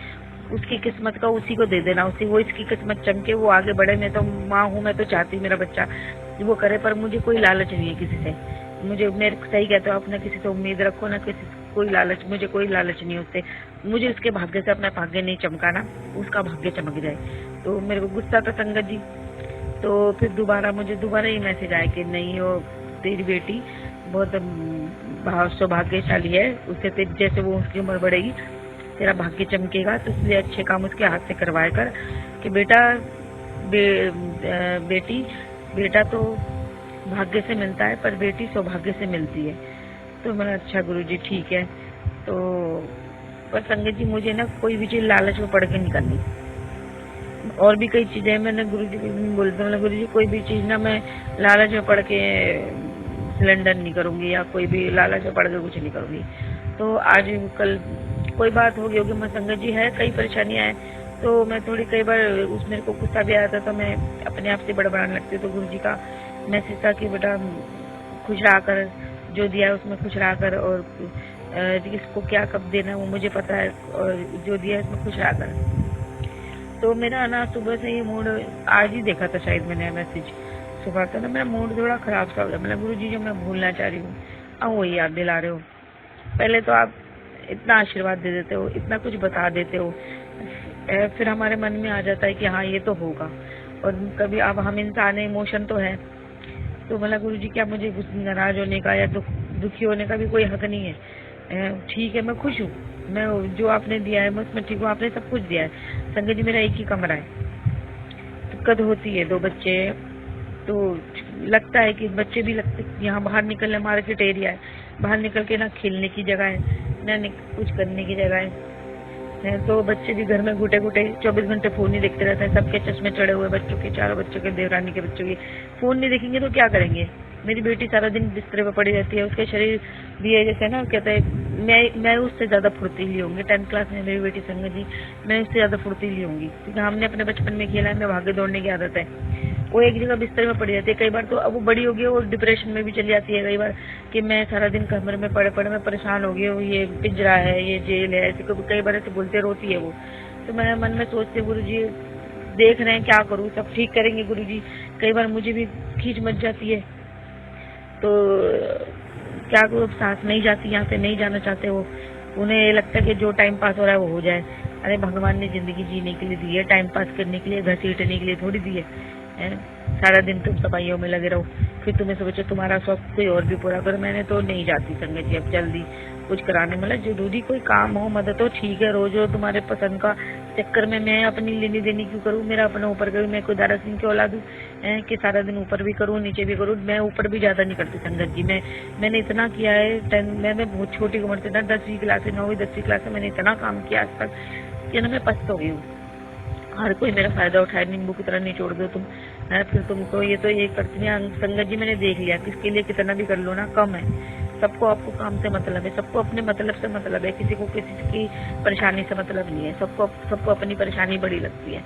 उसकी किस्मत का उसी को दे देना, वो इसकी किस्मत चमके, वो आगे बढ़े। मैं तो माँ हूँ, मैं तो चाहती मेरा बच्चा वो करे, पर मुझे कोई लालच नहीं है किसी से, मुझे मेरे सही कहते हो आप, ना किसी से उम्मीद रखो, ना किसी से कोई लालच, मुझे कोई लालच नहीं उससे। मुझे उसके भाग्य से अपना भाग्य नहीं चमकाना, उसका भाग्य चमक जाए। तो मेरे को गुस्सा था संगत जी। तो फिर मुझे दोबारा ही मैसेज आया कि नहीं, वो तेरी बेटी बहुत सौभाग्यशाली है, उससे जैसे वो उसकी उम्र बढ़ेगी तेरा भाग्य चमकेगा, तो इसलिए अच्छे काम उसके हाथ से करवाया कर कि बेटा तो भाग्य से मिलता है पर बेटी सौभाग्य से मिलती है। तो मैंने अच्छा गुरुजी ठीक है। तो पर संगत जी मुझे ना कोई भी चीज लालच में पड़ के नहीं करनी। और भी कई चीजें मैंने गुरुजी को बोलते हैं, गुरुजी कोई भी चीज ना मैं लालच में पड़ के सिलेंडर नहीं करूंगी या कोई भी लालच में पड़ के कुछ नहीं करूंगी। तो आज कल कोई बात हो गई होगी, मैं संगत जी है कई परेशानियां हैं, तो मैं थोड़ी कई बार मेरे को गुस्सा भी आया था, तो मैं अपने आप से बड़बड़ाने लगती। तो गुरुजी का मैसेज था कि बेटा खुश रहा कर, जो दिया है उसमें खुश रहा कर, और किसको क्या कब देना है वो मुझे पता है, और जो दिया है उसमें खुश रहा कर। तो मेरा ना सुबह से ही मूड, आज ही देखा था शायद मैंने मैसेज सुबह का, तो मेरा मूड थोड़ा खराब सा हो गया। मतलब गुरुजी जो मैं भूलना चाह रही हूँ अब वही याद दिला रहे हो। पहले तो आप इतना आशीर्वाद दे देते हो, इतना कुछ बता देते हो, फिर हमारे मन में आ जाता है कि हाँ ये तो होगा। और कभी अब हम इंसान है, इमोशन तो है, तो मतलब गुरुजी क्या मुझे नाराज होने का या दुखी होने का भी कोई हक नहीं है। ठीक है, मैं खुश हूँ, मैं जो आपने दिया है मैं उसमें ठीक हूँ, आपने सब कुछ दिया है। संगत जी मेरा एक ही कमरा है, दिक्कत होती है 2 बच्चे, तो लगता है कि बच्चे भी लगते यहाँ बाहर निकलने, मार्केट एरिया है, बाहर निकल के ना खेलने की जगह है ना कुछ करने की जगह है। तो बच्चे भी घर में घुटे 24 घंटे फोन ही देखते रहते हैं। सबके चश्मे चढ़े हुए बच्चों के, चारों बच्चों के, देवरानी के बच्चों के। फोन नहीं देखेंगे तो क्या करेंगे। मेरी बेटी सारा दिन बिस्तर पे पड़ी रहती है, उसके शरीर भी है जैसे ना कहते हैं मैं उससे ज्यादा फुर्तीली होंगी। 10th क्लास में मेरी बेटी संगत जी, मैं उससे ज्यादा फुर्तीली होंगी, क्योंकि हमने अपने बचपन में खेला है, मैं भागे दौड़ने की आदत है। वो एक जगह बिस्तर में पड़ी रहती है। कई बार तो अब वो बड़ी हो गई है, वो डिप्रेशन में भी चली जाती है कई बार, कि मैं सारा दिन कमरे में पड़े मैं परेशान हो गई हूँ, ये पिंजरा है, ये जेल है, ऐसे कई बार ऐसे बोलते रोती है वो। तो मैं मन में सोचती हूँ गुरुजी देख रहे हैं क्या करूँ, सब ठीक करेंगे गुरुजी। कई बार मुझे भी खींच मच जाती है, तो क्या करूँ, सांस नहीं जाती, यहाँ से नहीं जाना चाहते वो। उन्हें ये लगता है कि जो टाइम पास हो रहा है वो हो जाए। अरे भगवान ने जिंदगी जीने के लिए दी है, टाइम पास करने के लिए, घसीटने के लिए थोड़ी दी है। सारा दिन तुम सफाइयों में लगे रहो, फिर तुम्हें सोचो तुम्हारा शौक कोई और भी पूरा करो। मैंने तो नहीं जाती संगत जी अब जल्दी कुछ कराने, मतलब जरूरी कोई काम हो, मदद हो, ठीक है। रोज तुम्हारे पसंद का चक्कर में मैं अपनी लेनी देनी क्यों करूँ, मेरा अपने ऊपर करूँ। मैं कोई दारा सिंह की औलाद हूँ कि सारा दिन ऊपर भी करूँ नीचे भी करूँ। मैं ऊपर भी ज्यादा नहीं करती संगत जी। मैंने इतना किया है, मैं बहुत छोटी उम्र से, 10वीं क्लास से 9वीं 10वीं क्लास से मैंने इतना काम किया आज तक कि ना मैं पछता हो गई हूँ। हर कोई मेरा फायदा उठाए, नींबू की तरह नहीं छोड़ दो तुम, है फिर तुमको ये तो ये करती है। संगत जी मैंने देख लिया, किसके लिए कितना भी कर लो ना कम है। सबको आपको काम से मतलब है, सबको अपने मतलब से मतलब है, किसी को किसी की परेशानी से मतलब नहीं है। सबको अपनी परेशानी बड़ी लगती है।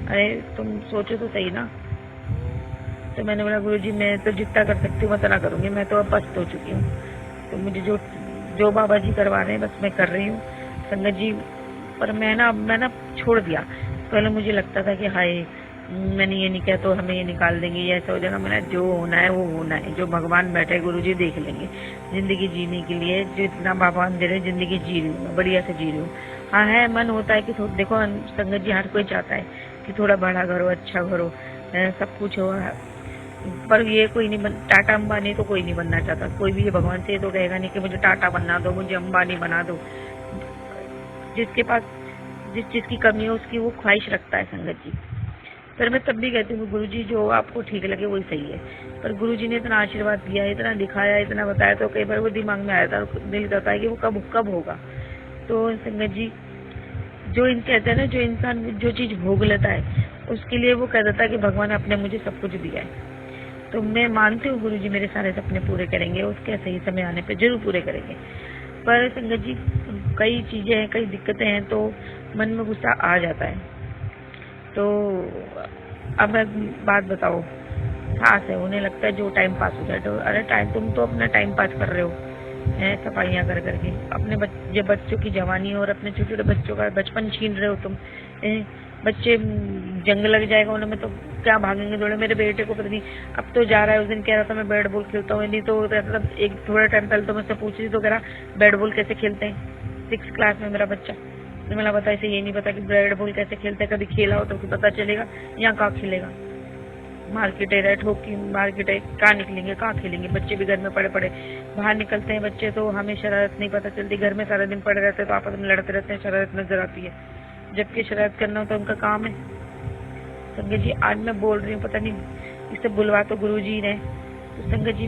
अरे तुम सोचो तो सही ना। तो मैंने बोला गुरुजी मैं तो जितना कर सकती हूँ मैं उतना करूंगी, मैं तो अब पस्त हो चुकी हूँ। तो मुझे जो बाबा जी करवा रहे हैं बस मैं कर रही हूँ संगत जी। पर मैं ना छोड़ दिया। पहले मुझे लगता था कि हाय मैंने ये नहीं किया तो हमें ये निकाल देंगे, ये ऐसा हो जाएगा। मैंने जो होना है वो होना है, जो भगवान बैठे गुरुजी देख लेंगे। जिंदगी जीने के लिए जितना भगवान दे रहे जिंदगी जी रही हूँ, बढ़िया से जी रही हूँ। हाँ है मन होता है कि देखो संगत जी हर कोई चाहता है कि थोड़ा बड़ा घर हो, अच्छा घर हो, सब कुछ हो, पर ये कोई नहीं टाटा अंबानी तो कोई नहीं बनना चाहता। कोई भी ये भगवान से तो कहेगा नहीं कि मुझे टाटा बना दो, मुझे अंबानी बना दो। जिसके पास जिस चीज की कमी है उसकी वो ख्वाहिश रखता है संगत जी। पर मैं तब भी कहती हूँ गुरुजी जो आपको ठीक लगे वही सही है। पर गुरुजी ने इतना आशीर्वाद दिया, इतना दिखाया, इतना बताया, तो कई बार वो दिमाग में आया था, दिल करता है कि वो कब होगा। तो संगत जी जो कहते हैं ना, जो इंसान जो चीज भोग लेता है उसके लिए वो कह देता है कि भगवान आपने मुझे सब कुछ दिया है। तो मैं मानती हूँ गुरुजी मेरे सारे सपने पूरे करेंगे, उसके सही समय आने पे जरूर पूरे करेंगे। पर संगत जी कई चीजें हैं, कई दिक्कतें हैं, तो मन में गुस्सा आ जाता है। तो अब बात बताओ, खास है उन्हें लगता है जो टाइम पास हो जाए। तो अरे तुम तो अपना टाइम पास कर रहे हो हैं, सफाइयाँ कर करके अपने बच्चों की जवानी और अपने छोटे छोटे बच्चों का बचपन छीन रहे हो तुम। बच्चे जंग लग जाएगा उनमें तो क्या भागेंगे दौड़े। मेरे बेटे को पता नहीं अब तो जा रहा है, उस दिन कह रहा था मैं बैट बॉल खेलता हूँ, नहीं तो मतलब एक थोड़ा टाइम पहले तो मुझसे पूछ रही तो कह रहा बैट बॉल कैसे खेलते हैं, 6th क्लास में मेरा बच्चा। तो मैंने बताया इसे ये नहीं पता कि बैट बॉल कैसे खेलते हैं, कभी खेला हो तो पता चलेगा, यहाँ कहाँ खेलेगा, मार्केट है, रेट हॉकी मार्केट है, कहाँ निकलेंगे, कहाँ खेलेंगे। बच्चे भी घर में पड़े पड़े, बाहर निकलते हैं बच्चे तो हमें शरारत नहीं पता चलती, घर में सारा दिन पड़े रहते हैं तो आपस में लड़ते रहते हैं, शरारत नजर आती है, जबकि शरारत करना तो उनका काम है। संगत जी आज मैं बोल रही हूँ, पता नहीं इसे बुलवा तो गुरुजी ने, तो संगत जी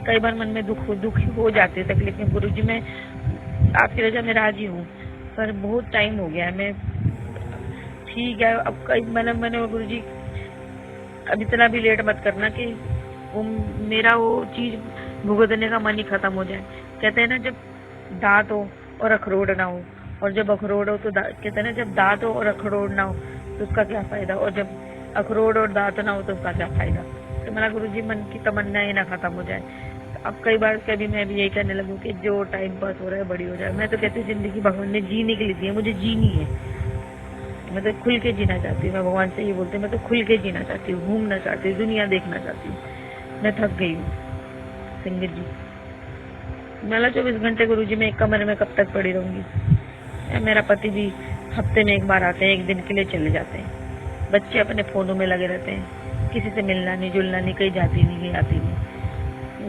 कई बार मन में दुख हो जाती है, तकलीफ में। गुरुजी मैं आपकी रजा में राजी हूँ, पर बहुत टाइम हो गया है, मैं ठीक है अब कई मैंने गुरुजी अब इतना भी लेट मत करना कि वो मेरा वो चीज भुगतने का मन ही खत्म हो जाए। कहते हैं ना जब दांत हो और अखरोट ना हो, और जब अखरोट हो तो कहते हैं ना जब दांत हो और अखरोट ना हो तो उसका क्या फायदा, और जब अखरोट और दांत ना हो तो उसका क्या फायदा। तो मेरा गुरुजी मन की तमन्ना ही ना खत्म हो जाए। तो अब कई बार कभी मैं भी यही कहने लगूं कि जो टाइम पास हो रहा है बड़ी हो जाए। मैं तो कहती हूँ जिंदगी भगवान ने जीने के लिए दी है, मुझे जीनी है, मैं तो खुल के जीना चाहती हूँ। मैं भगवान से ये बोलती हूँ मैं तो खुल के जीना चाहती हूँ, घूमना चाहती हूँ, दुनिया देखना चाहती हूँ। मैं थक गई हूँ संगत जी। मैं 24 घंटे गुरुजी मैं एक कमरे में कब तक पड़ी रहूंगी। मेरा पति भी हफ्ते में एक बार आते हैं, एक दिन के लिए चले जाते हैं। बच्चे अपने फोनों में लगे रहते हैं, किसी से मिलना नहीं जुलना नहीं, कहीं जाती नहीं कहीं आती नहीं।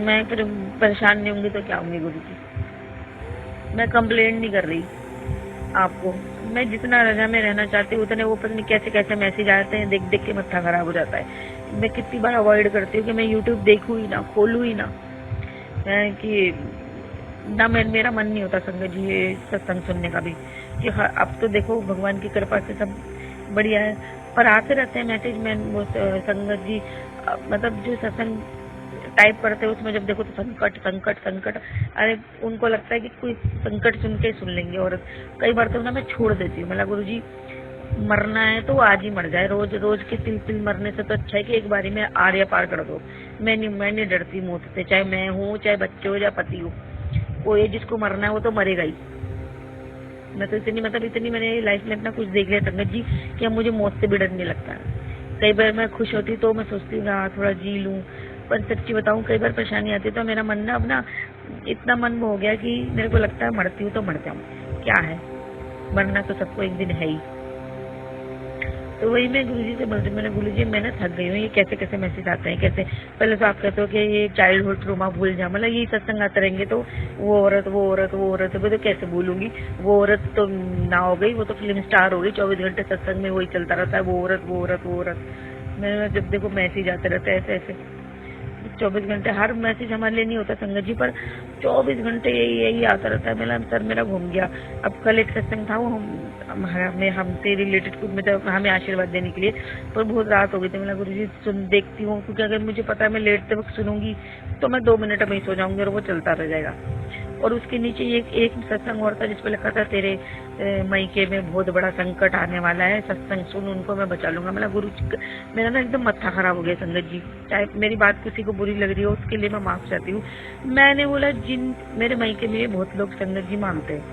मैं फिर परेशान नहीं होंगी तो क्या होंगी गुरुजी। मैं कंप्लेंट नहीं कर रही आपको, मैं जितना रजा में रहना चाहती हूँ उतने वो पता नहीं कैसे कैसे मैसेज आते हैं, देख देख के मत्था खराब हो जाता है। मैं कितनी बार अवॉइड करती हूँ कि मैं यूट्यूब देखूँ ही ना, खोलूँ ही ना, कि ना मेरा मन नहीं होता संगत जी ये सत्संग सुनने का भी, कि अब तो देखो भगवान की कृपा से सब बढ़िया है, पर आते रहते हैं मैसेज में वो संगत जी। मतलब जो सत्संग टाइप करते हैं उसमें जब देखो तो संकट संकट संकट, अरे उनको लगता है कि कोई संकट सुन के सुन लेंगे। और कई बार तो ना मैं छोड़ देती हूँ, मतलब गुरुजी मरना है तो आज ही मर जाए, रोज रोज के तिल मरने से तो अच्छा है कि एक बारी में आर्य पार कर दो। मैं नहीं डरती मौत से, चाहे मैं हूँ चाहे बच्चे हो या पति हो, कोई जिसको मरना है वो तो मरेगा ही। मैं तो इतनी मैंने लाइफ में इतना कुछ देख लिया संगत जी कि अब मुझे मौत से भी डर नहीं लगता। कई बार मैं खुश होती तो मैं सोचती हूँ थोड़ा जी लूं, पर सच्ची बताऊं कई बार परेशानी आती है तो मेरा मन ना अपना इतना मन हो गया कि मेरे को लगता है मरती हूँ तो मर जाऊं, क्या है मरना तो सबको एक दिन है ही। तो वही मैं गुरुजी से बोलती, मैंने गुरुजी मैं ना थक गई हूँ, ये कैसे कैसे मैसेज आते हैं, कैसे पहले तो आप कहते हो कि ये चाइल्डहुड ट्रोमा भूल जा, मतलब यही सत्संग आते रहेंगे तो वो औरत तो कैसे भूलूंगी। वो औरत तो ना हो गई, वो तो फिल्म स्टार हो गई, 24 घंटे सत्संग में वही चलता रहता है, वो औरत। मैं जब देखो मैसेज आते रहते हैं ऐसे 24 घंटे, हर मैसेज हमारे लिए नहीं होता संगत जी, पर 24 घंटे यही आता रहता है। सर मेरा घूम गया। अब कल एक सत्संग था, वो हमसे रिलेटेड कुछ मतलब हमें आशीर्वाद देने के लिए, पर बहुत रात हो गई थी। मैं गुरुजी सुन देखती हूँ, क्योंकि अगर मुझे पता है मैं लेटते वक्त सुनूंगी तो मैं 2 मिनट में ही सो जाऊंगी और वो चलता रह जाएगा। और उसके नीचे एक सत्संग और था जिसपे लिखा था तेरे मायके में बहुत बड़ा संकट आने वाला है, सत्संग सुन उनको मैं बचा लूंगा। मतलब गुरु मेरा ना एकदम मत्था खराब हो गया संगत जी। चाहे मेरी बात किसी को बुरी लग रही हो उसके लिए मैं माफ चाहती हूँ। मैंने बोला जिन मेरे मायके में बहुत लोग संगत जी मानते हैं,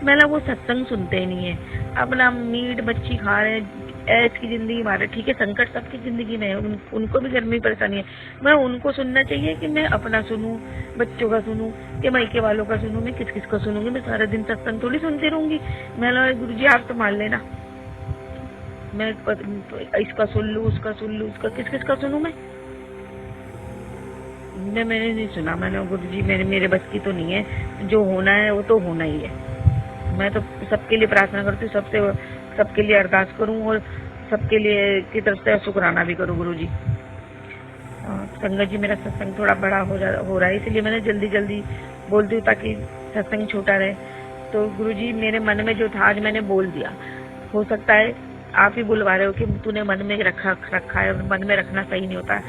मैं वो सत्संग सुनते ही नहीं है, अपना मीट मच्छी खा रहे हैं, ऐश की जिंदगी मारे। ठीक है संकट सबकी जिंदगी में है, उनको भी गर्मी परेशानी है, मैं उनको सुनना चाहिए कि मैं अपना सुनूं, बच्चों का सुनूं, कि मायके वालों का सुनूं, मैं किस का सुनूंगी। मैं सारा दिन सत्संग थोड़ी सुनती रहूंगी। मैं गुरुजी आप तो मान लेना, मैं इसका सुन लूं उसका किस का सुनूं। मैंने नहीं सुना। मैंने गुरुजी मेरे बस की तो नहीं है, जो होना है वो तो होना ही है। मैं तो सबके लिए प्रार्थना करती हूँ, सबके लिए अरदास करूं और सबके लिए की तरफ से शुक्राना भी करूं गुरुजी। संगत जी मेरा सत्संग थोड़ा बड़ा हो रहा है, इसलिए मैंने जल्दी बोलती हूँ ताकि सत्संग छोटा रहे। तो गुरुजी मेरे मन में जो था आज मैंने बोल दिया। हो सकता है आप ही बुलवा रहे हो कि तूने मन में रखा है, मन में रखना सही नहीं होता,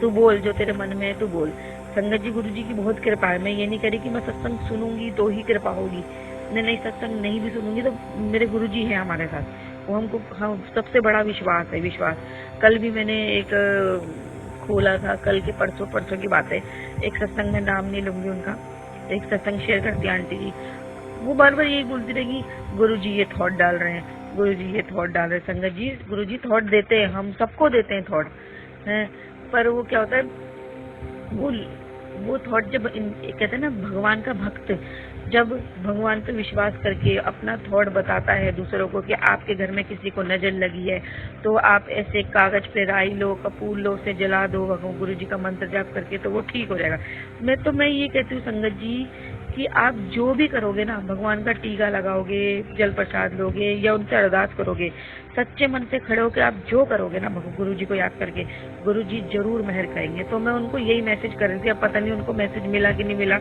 तू बोल जो तेरे मन में है तू बोल। संगत जी गुरुजी की बहुत कृपा है। मैं ये नहीं करी कि मैं सत्संग सुनूंगी तो ही कृपा होगी, नहीं सत्संग नहीं भी सुनूंगी तो मेरे गुरुजी हैं हमारे साथ, वो हमको सबसे बड़ा विश्वास। कल भी मैंने एक खोला था, कल के परसों की बात है, एक सत्संग में नाम नहीं लूंगी उनका, एक सत्संग शेयर करती आंटी जी, वो बार बार यही बोलती रहेगी गुरुजी ये थॉट डाल रहे हैं, गुरुजी ये थॉट डाल रहे संगत जी। गुरुजी थॉट देते हैं, हम सबको देते हैं थॉट हैं, पर वो क्या होता है, वो थॉट जब कहते हैं ना, भगवान का भक्त जब भगवान पे विश्वास करके अपना थॉट बताता है दूसरों को कि आपके घर में किसी को नजर लगी है, तो आप ऐसे कागज पे राई लो, कपूर लो, उसे जला दो गुरु जी का मंत्र जाप करके, तो वो ठीक हो जाएगा। मैं ये कहती हूँ संगत जी कि आप जो भी करोगे ना, भगवान का टीका लगाओगे, जल प्रसाद लोगे या उनसे अरदास करोगे, सच्चे मन से खड़े होकर आप जो करोगे ना गुरु जी को याद करके, गुरु जी जरूर मेहर करेंगे। तो मैं उनको यही मैसेज कर रही थी, अब पता नहीं उनको मैसेज मिला कि नहीं मिला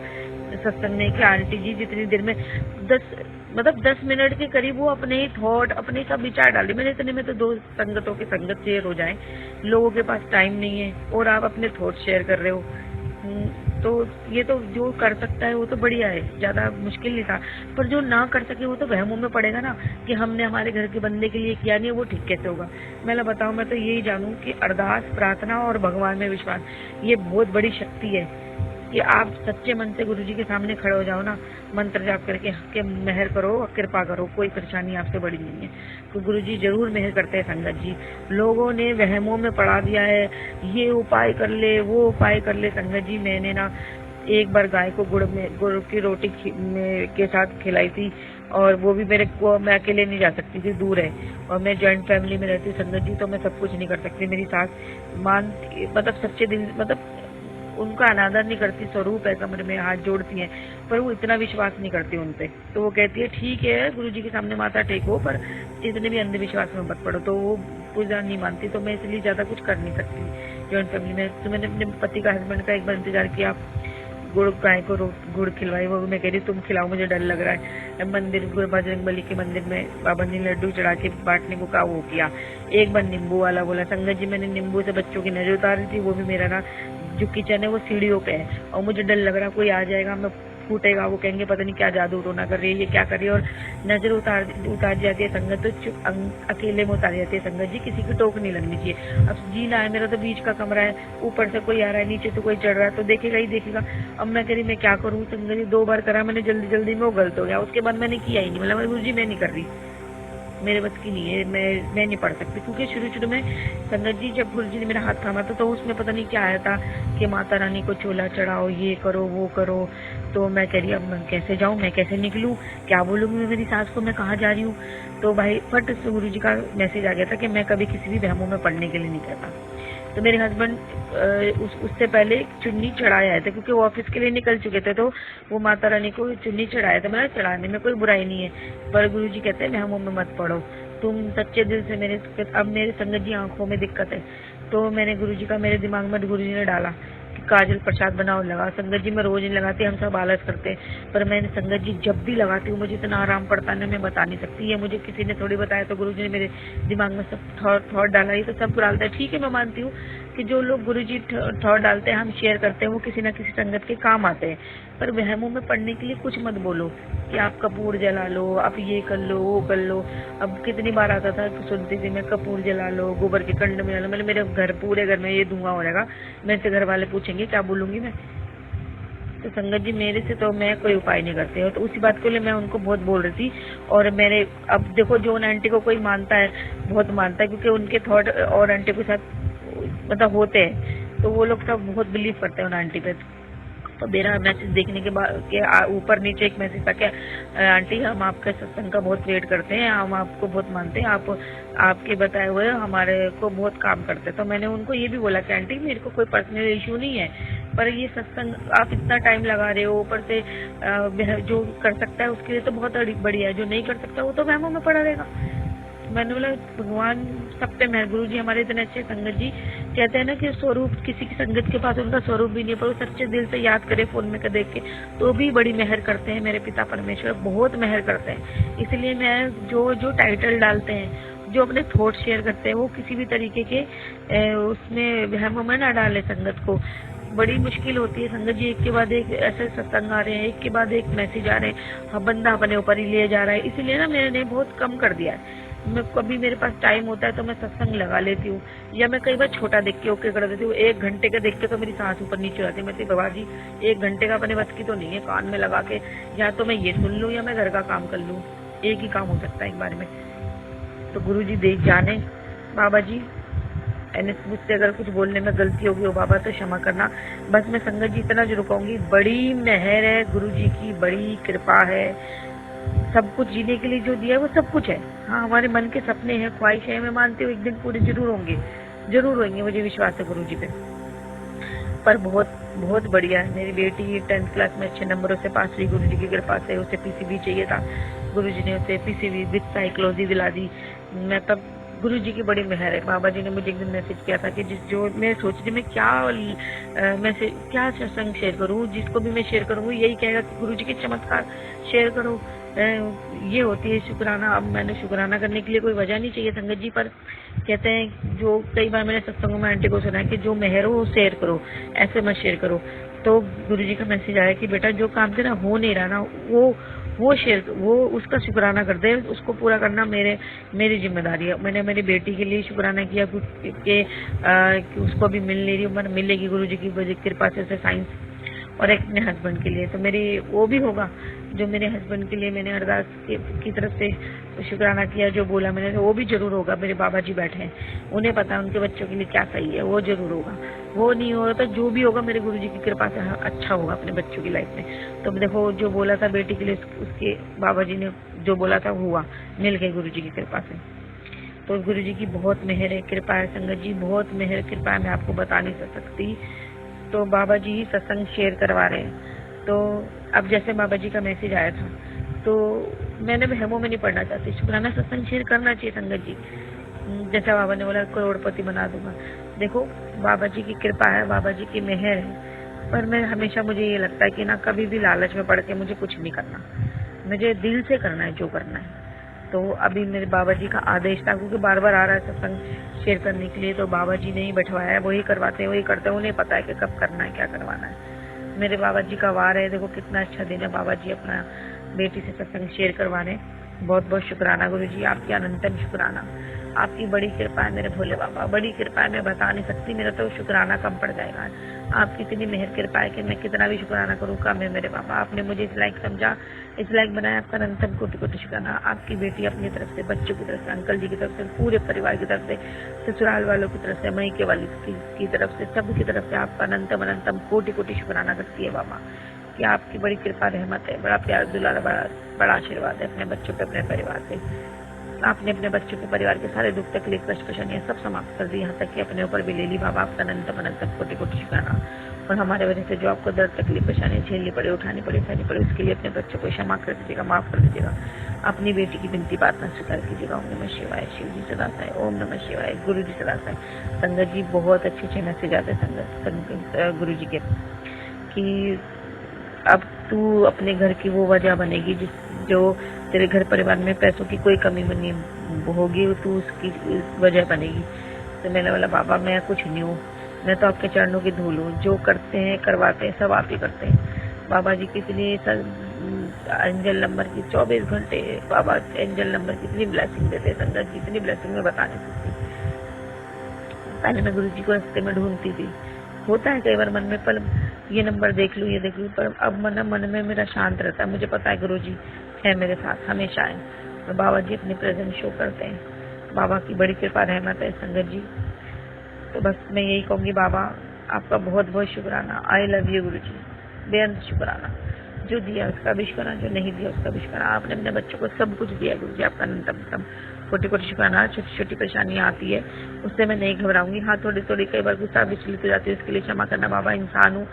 सत्संग में, कि आंटी जी जितनी देर में 10 मिनट के करीब वो अपने ही थॉट, अपने सब विचार डाले। मैंने इतने में तो 2 संगतों की संगत शेयर हो जाए, लोगों के पास टाइम नहीं है और आप अपने थॉट शेयर कर रहे हो। तो ये तो जो कर सकता है वो तो बढ़िया है, ज्यादा मुश्किल नहीं था, पर जो ना कर सके वो तो वहमों में पड़ेगा ना कि हमने हमारे घर के बंदे के लिए किया नहीं, वो ठीक कैसे होगा। मैं बताऊं, मैं तो यही जानूं कि अरदास, प्रार्थना और भगवान में विश्वास, ये बहुत बड़ी शक्ति है कि आप सच्चे मन से गुरु जी के सामने खड़े हो जाओ ना, मंत्र जाप करके के मेहर करो, कृपा करो, कोई परेशानी आपसे बड़ी नहीं है, तो गुरु जी जरूर मेहर करते हैं। संगत जी, लोगों ने वहमों में पड़ा दिया है, ये उपाय कर ले, वो उपाय कर ले। संगत जी, मैंने ना एक बार गाय को गुड़ की रोटी के साथ खिलाई थी, और वो भी मेरे को, मैं अकेले नहीं जा सकती थी, दूर है, और मैं जॉइंट फैमिली में रहती हूँ संगत जी, तो मैं सब कुछ नहीं कर सकती। मेरी सास मतलब सच्चे दिल, मतलब उनका अनादर नहीं करती, स्वरूप है, कमरे में हाथ जोड़ती हैं, पर वो इतना विश्वास नहीं करती उन पे। तो वो कहती है ठीक है गुरुजी के सामने माथा टेको, पर इतने भी अंधविश्वास में मत पड़ो। तो वो पूजा नहीं मानती, तो मैं इसलिए ज्यादा कुछ कर नहीं सकती जॉइंट फैमिली में। तो मैंने अपने पति का, हस्बैंड का एक बार इंतजार किया, गुड़ गाय को गुड़ खिलवाई, वो मैं कह रही तुम खिलाओ, मुझे डर लग रहा है। मंदिर, बजरंग बली के मंदिर में बाबा ने लड्डू चढ़ा के बांटने को कहा, वो किया। एक बार नींबू वाला बोला, संगत जी मैंने नींबू से बच्चों की नजर उतार रही थी, वो भी मेरा ना जो किचन है वो सीढ़ियों पे है, और मुझे डर लग रहा कोई आ जाएगा, मैं फूटेगा, वो कहेंगे पता नहीं क्या जादू टोना कर रही है, ये क्या कर रही है, और नजर उतार जाती है संगत, तो अकेले में उतार जाती है संगत जी, किसी की टोक नहीं लगनी चाहिए। अब जीना है, मेरा तो बीच का कमरा है, ऊपर से कोई आ रहा है, नीचे से कोई चढ़ रहा है, तो देखेगा ही देखेगा। अब मैं कह रही मैं क्या करूँ संगत जी, 2 बार करा मैंने, जल्दी में वो गलत हो गया, उसके बाद मैंने किया ही नहीं, मतलब गुरु जी मैं नहीं कर रही, मेरे बस की नहीं है, मैं नहीं पढ़ सकती। क्योंकि शुरू में संगत जी जब गुरु जी ने मेरा हाथ थामा था, तो उसमें पता नहीं क्या आया था कि माता रानी को चोला चढ़ाओ, ये करो वो करो। तो मैं कह रही अब मैं कैसे जाऊं, मैं कैसे निकलूं, क्या बोलूंगी मैं मेरी सास को, मैं कहाँ जा रही हूँ। तो भाई फट से गुरु जी का मैसेज आ गया था कि मैं कभी किसी भी वहमों में पढ़ने के लिए नहीं कहता। तो मेरे हस्बैंड उससे पहले चुन्नी चढ़ाए आए थे, क्योंकि वो ऑफिस के लिए निकल चुके थे, तो वो माता रानी को चुन्नी चढ़ाया था। मेरा चढ़ाने में कोई बुराई नहीं है, पर गुरु जी कहते हैं वहमों में मत पढ़ो, तुम सच्चे दिल से मेरे। अब मेरे संगत जी आंखों में दिक्कत है, तो मैंने गुरु जी का, मेरे दिमाग में गुरु जी ने डाला कि काजल प्रसाद बनाओ, लगा। संगत जी मैं रोज नहीं लगाती, हम सब आलस करते हैं, पर मैंने संगत जी जब भी लगाती हूँ मुझे इतना आराम पड़ता है, मैं बता नहीं सकती। ये मुझे किसी ने थोड़ी बताया, तो गुरु जी ने मेरे दिमाग में सब थॉट डाला, ये तो सब डालता है। ठीक है, मैं मानती हूँ कि जो लोग गुरु जी थॉट डालते हैं, हम शेयर करते हैं, वो किसी न किसी संगत के काम आते हैं, पर वहमों में पढ़ने के लिए कुछ मत बोलो कि आप कपूर जला लो, आप ये कर लो, वो कर लो। अब कितनी बार आता था सुनती थी मैं, कपूर जला लो, गोबर के कंड में जला लो, मतलब मेरे पूरे घर में ये धुआं हो जाएगा, मेरे से घर वाले पूछेंगे क्या बोलूंगी मैं। तो संगत जी मेरे से तो मैं कोई उपाय नहीं करती हूँ, तो उसी बात को लिए मैं उनको बहुत बोल रही थी। और मेरे अब देखो, जो उन आंटी को कोई मानता है, बहुत मानता है, क्योंकि उनके थॉट और आंटी के साथ मतलब होते हैं, तो वो लोग सब बहुत बिलीव करते हैं उन आंटी पे। तो मेरा मैसेज देखने के बाद के ऊपर नीचे एक मैसेज था कि आंटी हम आपके सत्संग का बहुत वेट करते हैं, हम आपको बहुत मानते हैं, आपके बताए हुए हमारे को बहुत काम करते हैं। तो मैंने उनको ये भी बोला कि आंटी मेरे को कोई पर्सनल इशू नहीं है, पर ये सत्संग आप इतना टाइम लगा रहे हो, ऊपर से जो कर सकता है उसके लिए तो बहुत बढ़िया है, जो नहीं कर सकता वो तो वहमों में पड़ा रहेगा। मैंने बोला भगवान सब पे मेहर, गुरु जी हमारे इतने अच्छे। संगत जी कहते हैं ना कि स्वरूप किसी की संगत के पास उनका स्वरूप भी नहीं है, पर वो सच्चे दिल से याद करे फोन में देख के, तो भी बड़ी मेहर करते हैं। मेरे पिता परमेश्वर बहुत मेहर करते हैं। इसलिए मैं जो टाइटल डालते हैं, जो अपने थॉट शेयर करते हैं, वो किसी भी तरीके के उसमें वहमों में ना डाले संगत को। बड़ी मुश्किल होती है संगत जी, एक के बाद एक ऐसे सत्संग आ रहे हैं, एक के बाद एक मैसेज आ रहे हैं, हाँ बंदा अपने ऊपर ही ले जा रहा है। इसीलिए ना मैंने बहुत कम कर दिया है। मैं कभी मेरे पास टाइम होता है तो मैं सत्संग लगा लेती हूँ, या मैं कई बार छोटा देख के ओके कर देती हूँ। 1 घंटे का देख के तो मेरी सांस ऊपर नीचे हो जाती है। मैं कहती बाबा जी 1 घंटे का अपने बस की तो नहीं है, कान में लगा के या तो मैं ये सुन लूँ या मैं घर का काम कर लूँ, एक ही काम हो सकता है एक बार में। तो गुरुजी देख जाने बाबा जी, मुझसे अगर कुछ बोलने में गलती होगी हो बाबा तो क्षमा करना। बस मैं संगत जी इतना जरूर कहूंगी, बड़ी मेहर है गुरुजी की, बड़ी कृपा है। सब कुछ जीने के लिए जो दिया है वो सब कुछ है। हाँ, हमारे मन के सपने हैं, ख्वाहिश है, मैं मानती हूँ एक दिन पूरे जरूर होंगे, जरूर होंगे, मुझे विश्वास है गुरुजी पे। पर बहुत बहुत बढ़िया है। मेरी बेटी 10th क्लास में अच्छे नंबरों से पास हुई गुरुजी की कृपा से। उसे पीसीबी चाहिए था, गुरुजी ने उसे पीसीबी विद साइकोलॉजी दिला दी। मैं तब गुरुजी की बड़ी मेहर है। बाबा जी ने मुझे एक दिन मैसेज किया था कि जो मैं सोच रही मैं क्या सत्संग शेयर करूं, जिसको भी मैं शेयर करूंगी यही कहेगा कि गुरुजी के चमत्कार शेयर करो। ये होती है शुक्राना। अब मैंने शुक्राना करने के लिए कोई वजह नहीं चाहिए संगत जी, पर कहते हैं जो कई बार मैंने सत्संगों में आंटी को सुना है कि जो मेहर हो वो शेयर करो, ऐसे मत शेयर करो। तो गुरुजी का मैसेज आया कि बेटा जो काम तेरा हो नहीं रहा ना वो उसका शुक्राना कर दे, उसको पूरा करना मेरी जिम्मेदारी है। मैंने मेरी बेटी के लिए शुक्राना किया कि उसको भी मिल नहीं रही, मिलेगी गुरुजी की कृपा से साइंस, और एक अपने हस्बैंड के लिए तो मेरी वो भी होगा। जो मेरे हस्बैंड के लिए मैंने अरदास की तरफ से शुक्राना किया, जो बोला मैंने, तो वो भी जरूर होगा। मेरे बाबा जी बैठे हैं, उन्हें पता है उनके बच्चों के लिए क्या सही है, वो जरूर होगा। वो नहीं होगा तो जो भी होगा मेरे गुरुजी की कृपा से अच्छा होगा अपने बच्चों की लाइफ में। तो देखो जो बोला था बेटी के लिए, उसके बाबा जी ने जो बोला था हुआ, मिल गए गुरुजी की कृपा से। तो गुरुजी की बहुत मेहर है, कृपा है संगत जी, बहुत मेहर कृपा है, मैं आपको बता नहीं सकती। तो बाबा जी ही सत्संग शेयर करवा रहे हैं। तो अब जैसे बाबा जी का मैसेज आया था तो मैंने बहमों में नहीं पढ़ना चाहती, शुक्राना सत्संग शेयर करना चाहिए संगत जी। जैसा बाबा ने बोला करोड़पति बना दूंगा। देखो बाबा जी की कृपा है, बाबा जी की मेहर है, पर मैं हमेशा मुझे ये लगता है कि ना कभी भी लालच में पड़ के मुझे कुछ नहीं करना, मुझे दिल से करना है जो करना है। तो अभी मेरे बाबा जी का आदेश था, क्योंकि बार बार आ रहा है सत्संग शेयर करने के लिए, तो बाबा जी ने ही बैठवाया है, वही करवाते हैं, वही करते हैं, उन्हें पता है कि कब करना है, क्या करवाना है। मेरे बाबा जी का वार है। देखो कितना अच्छा दिन है, बाबा जी अपना बेटी से सत्संग शेयर करवाने। बहुत बहुत शुक्राना गुरु जी, आपकी अनंतम शुक्राना। आपकी बड़ी कृपा है मेरे भोले बाबा, बड़ी कृपा है, मैं बता नहीं सकती, मेरा तो शुक्राना कम पड़ जाएगा। आपकी इतनी मेहर कृपा है कि मैं कितना भी शुक्राना करूँ कम है मेरे बाबा। आपने मुझे इस लायक समझा, इस लायक बनाया, आपका अनंतम कोटि कोटि शुक्राना। आपकी बेटी अपनी तरफ से, बच्चों की तरफ से, अंकल जी की तरफ से, पूरे परिवार की तरफ से, ससुराल वालों की तरफ से, मैके वाली की तरफ से, सबकी तरफ से आपका अनंतम अनंतम कोटि कोटि शुक्राना करती है बाबा कि आपकी बड़ी कृपा रहमत है, बड़ा प्यार दुलारा, बड़ा आशीर्वाद है अपने बच्चों पे, अपने परिवार पे। आपने अपने बच्चों के परिवार के सारे दुख तकलीफ कष्ट परेशानियां सब समाप्त कर दी, यहाँ तक कि अपने ऊपर भी ले ली बाबा। आपका अनंतम अनंतम कोटि कोटि शुक्राना। और हमारे वजह से जो आपको दर्द तकलीफ परेशानी झेलनी पड़े, उठानी पड़े, सहनी पड़े, उसके लिए अपने बच्चों को क्षमा कर दीजिएगा, माफ कर दीजिएगा। अपनी बेटी की विनती प्रार्थना स्वीकार कीजिएगा। ओम नमः शिवाय, शिव जी सदा साई, ओम नमः शिवाय, गुरु जी सदा साई। संगत जी बहुत अच्छे मैसेज आते संगत गुरु जी के कि अब तू अपने घर की वो वजह बनेगी जो तेरे घर परिवार में पैसों की कोई कमी नहीं होगी, तू उसकी वजह बनेगी। तो मैंने बोला बाबा मैं कुछ नहीं हूँ, मैं तो आपके चरणों की धूल हूँ, जो करते हैं करवाते हैं सब आप ही करते हैं। बाबा जी कितनी एंजल नंबर की 24 घंटे बाबा एंजल नंबर की इतनी ब्लेसिंग देते हैं संगत जी, इतनी ब्लेसिंग में बता नहीं सकती। पहले मैं गुरु जी को रास्ते में ढूंढती थी, होता है कई बार मन में पर ये नंबर देख लूं ये देख लूं, पर अब मन में मेरा शांत रहता है। मुझे पता है गुरु जी है मेरे साथ हमेशा है, तो बाबा जी अपनी प्रेजेंस शो करते हैं। बाबा की बड़ी कृपा रहमत है संगत जी। तो बस मैं यही कहूंगी बाबा आपका बहुत बहुत शुक्राना। आई लव यू गुरु जी, बेअंत शुक्राना। जो दिया उसका भी शुक्राना, जो नहीं दिया उसका भी शुक्राना। आपने अपने बच्चों को सब कुछ दिया गुरु जी, आपका अनंतम कोटि कोटि शुक्राना। छोटी छोटी परेशानियां आती है उससे मैं नहीं घबराऊंगी। हाँ थोड़ी थोड़ी कई बार गुस्सा विचलित हो जाती है, उसके लिए क्षमा करना बाबा, इंसान हूँ,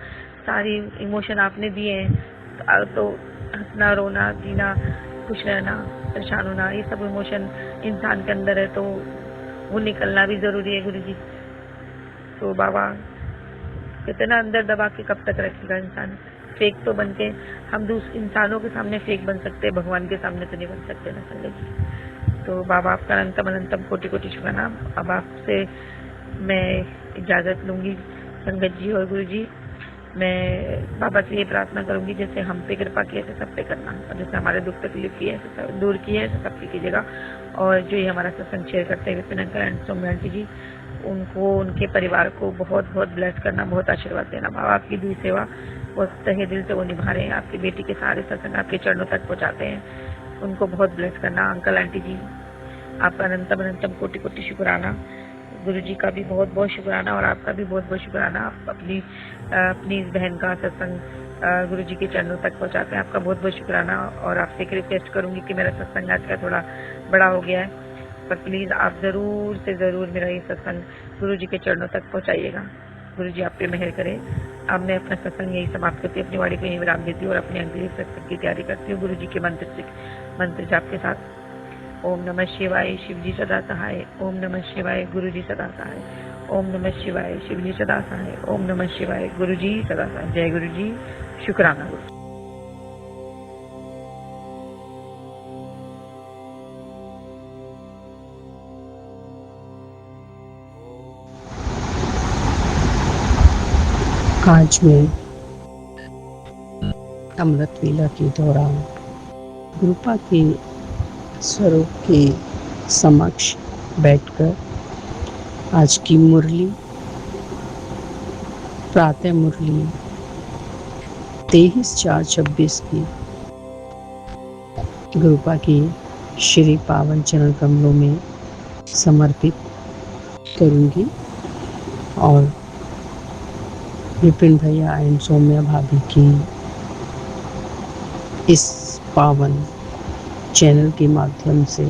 सारी इमोशन आपने दिए हैं, तो हंसना रोना जीना खुश रहना परेशान होना ये सब इमोशन इंसान के अंदर है, तो वो निकलना भी जरूरी है गुरु जी। तो बाबा कितना अंदर दबा के कब तक रखेगा इंसान, फेक तो बन के हम इंसानों के सामने फेक बन सकते हैं, भगवान के सामने तो नहीं बन सकते ना संगत जी। तो बाबा आपका अनंतम अनंतम कोटि कोटि शुक्राना। अब आपसे मैं इजाजत लूंगी संगत जी और गुरु जी। मैं बाबा से ये प्रार्थना करूंगी जैसे हम पे कृपा की ऐसे सब पे करना, और जैसे हमारे दुख तकलीफ की है दूर की है ऐसे सब पे कीजिएगा। और जो ये हमारा सत्संग शेयर करते हैं Vipin uncle and Saumya aunty ji, उनको उनके परिवार को बहुत बहुत ब्लेस करना, बहुत आशीर्वाद देना। बाबा आपकी दी सेवा बहुत तहे दिल से वो निभा रहे हैं, आपकी बेटी के सारे सत्संग आपके चरणों तक पहुंचाते हैं, उनको बहुत ब्लेस करना। अंकल आंटी जी आपका अनंतम अनंतम कोटि कोटि शुक्राना। गुरु जी का भी बहुत बहुत शुक्राना और आपका भी बहुत बहुत शुक्राना। आप अपनी इस बहन का सत्संग गुरु जी के चरणों तक पहुंचाते हैं। आपका बहुत बहुत शुक्राना। और आपसे एक रिक्वेस्ट करूंगी कि मेरा सत्संग आज का थोड़ा बड़ा हो गया है, पर प्लीज़ आप ज़रूर से ज़रूर मेरा ये सत्संग गुरु जी के चरणों तक पहुंचाइएगा। गुरु जी आप पे मेहर करें। अब मैं अपना सत्संग यही समाप्त करती हूँ, अपनी वाणी को यही विराम देती हूँ और अपने अगले सत्संग की तैयारी करती हूँ गुरु जी के मंत्र जाप के साथ। ओम नमः शिवाय, शिव जी सदा सहाय। ओम नमः शिवाय, गुरु जी सदा सहाय। ओम नमः शिवाय, शिव जी सदा सहाय। ओम नमः शिवाय, गुरु जी सदा सहाय। जय गुरु जी। शुक्राना गुरु जी। आज मैं अमृत वेला के दौरान रूपा के स्वरूप के समक्ष बैठकर आज की मुरली, प्रातः मुरली 23/4/26 की गुरुपा के श्री पावन चरण कमलों में समर्पित करूंगी और विपिन भैया एंड सौम्या भाभी की इस पावन चैनल के माध्यम से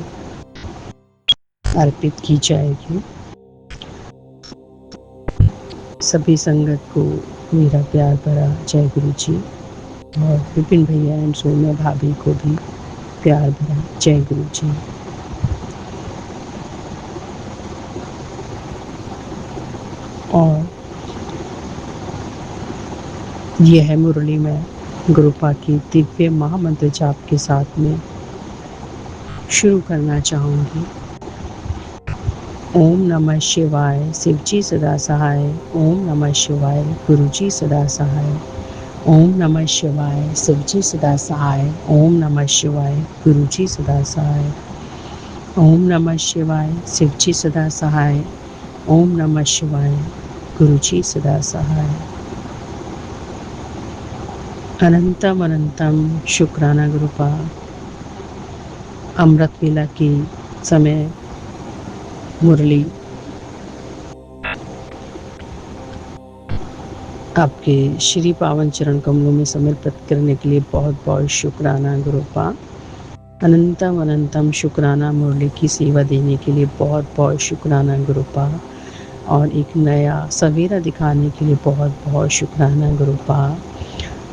अर्पित की जाएगी। सभी संगत को मेरा प्यार भरा जय गुरु जी और विपिन भैया एंड सौम्या भाभी को भी प्यार भरा जय गुरु जी। और यह मुरली में गुरुपा की दिव्य महामंत्र जाप के साथ में शुरू करना चाहूंगी। ओम नमः शिवाय, शिव जी सदा सहाय। ओम नमः शिवाय, गुरु जी सदा सहाय। ओम नमः शिवाय, शिव जी सदा सहाय। ओम नमः शिवाय, गुरु जी सदा सहाय। ओम नमः शिवाय, शिव जी सदा सहाय। ओम नमः शिवाय, गुरु जी सदा सहाय। अनंतम अनंतम शुक्राना गुरुपा। अमृत वेला के समय मुरली आपके श्री पावन चरण कमलों में समर्पित करने के लिए बहुत बहुत शुक्राना गुरुपा। अनंतम अनंतम शुक्राना मुरली की सेवा देने के लिए बहुत बहुत शुक्राना गुरुपा। और एक नया सवेरा दिखाने के लिए बहुत बहुत शुक्राना गुरुपा।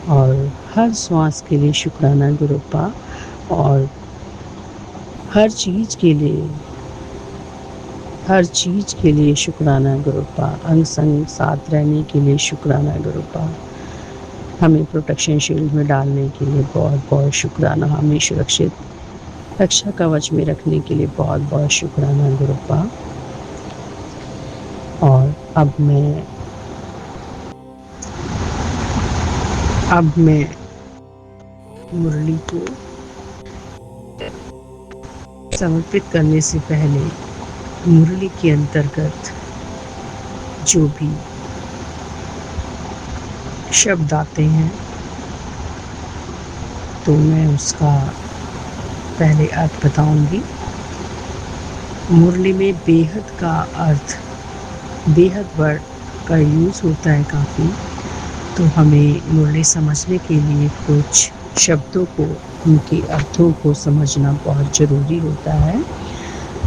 और हर श्वास के लिए शुक्राना गुरुपा। और हर चीज़ के लिए शुक्राना गुरुपा। अंग संग साथ रहने के लिए शुक्राना गुरुपा। हमें प्रोटेक्शन शील्ड में डालने के लिए बहुत बहुत शुक्राना। हमें सुरक्षित रक्षा कवच में रखने के लिए बहुत बहुत शुक्राना गुरुपा। और अब मैं मुरली को समर्पित करने से पहले मुरली के अंतर्गत जो भी शब्द आते हैं तो मैं उसका पहले अर्थ बताऊंगी। मुरली में बेहद का अर्थ, बेहद वर्ड का यूज़ होता है काफ़ी, तो हमें मुरली समझने के लिए कुछ शब्दों को, उनके अर्थों को समझना बहुत ज़रूरी होता है।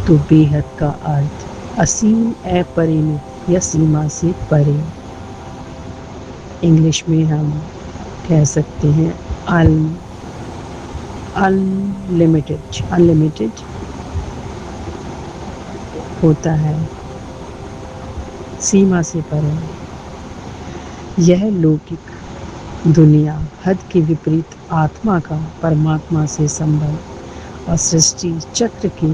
तो बेहद का अर्थ असीम, अपरिमित या सीमा से परे। इंग्लिश में हम कह सकते हैं अनलिमिटेड होता है, सीमा से परे। यह लौकिक दुनिया हद के विपरीत आत्मा का परमात्मा से संबंध और सृष्टि चक्र के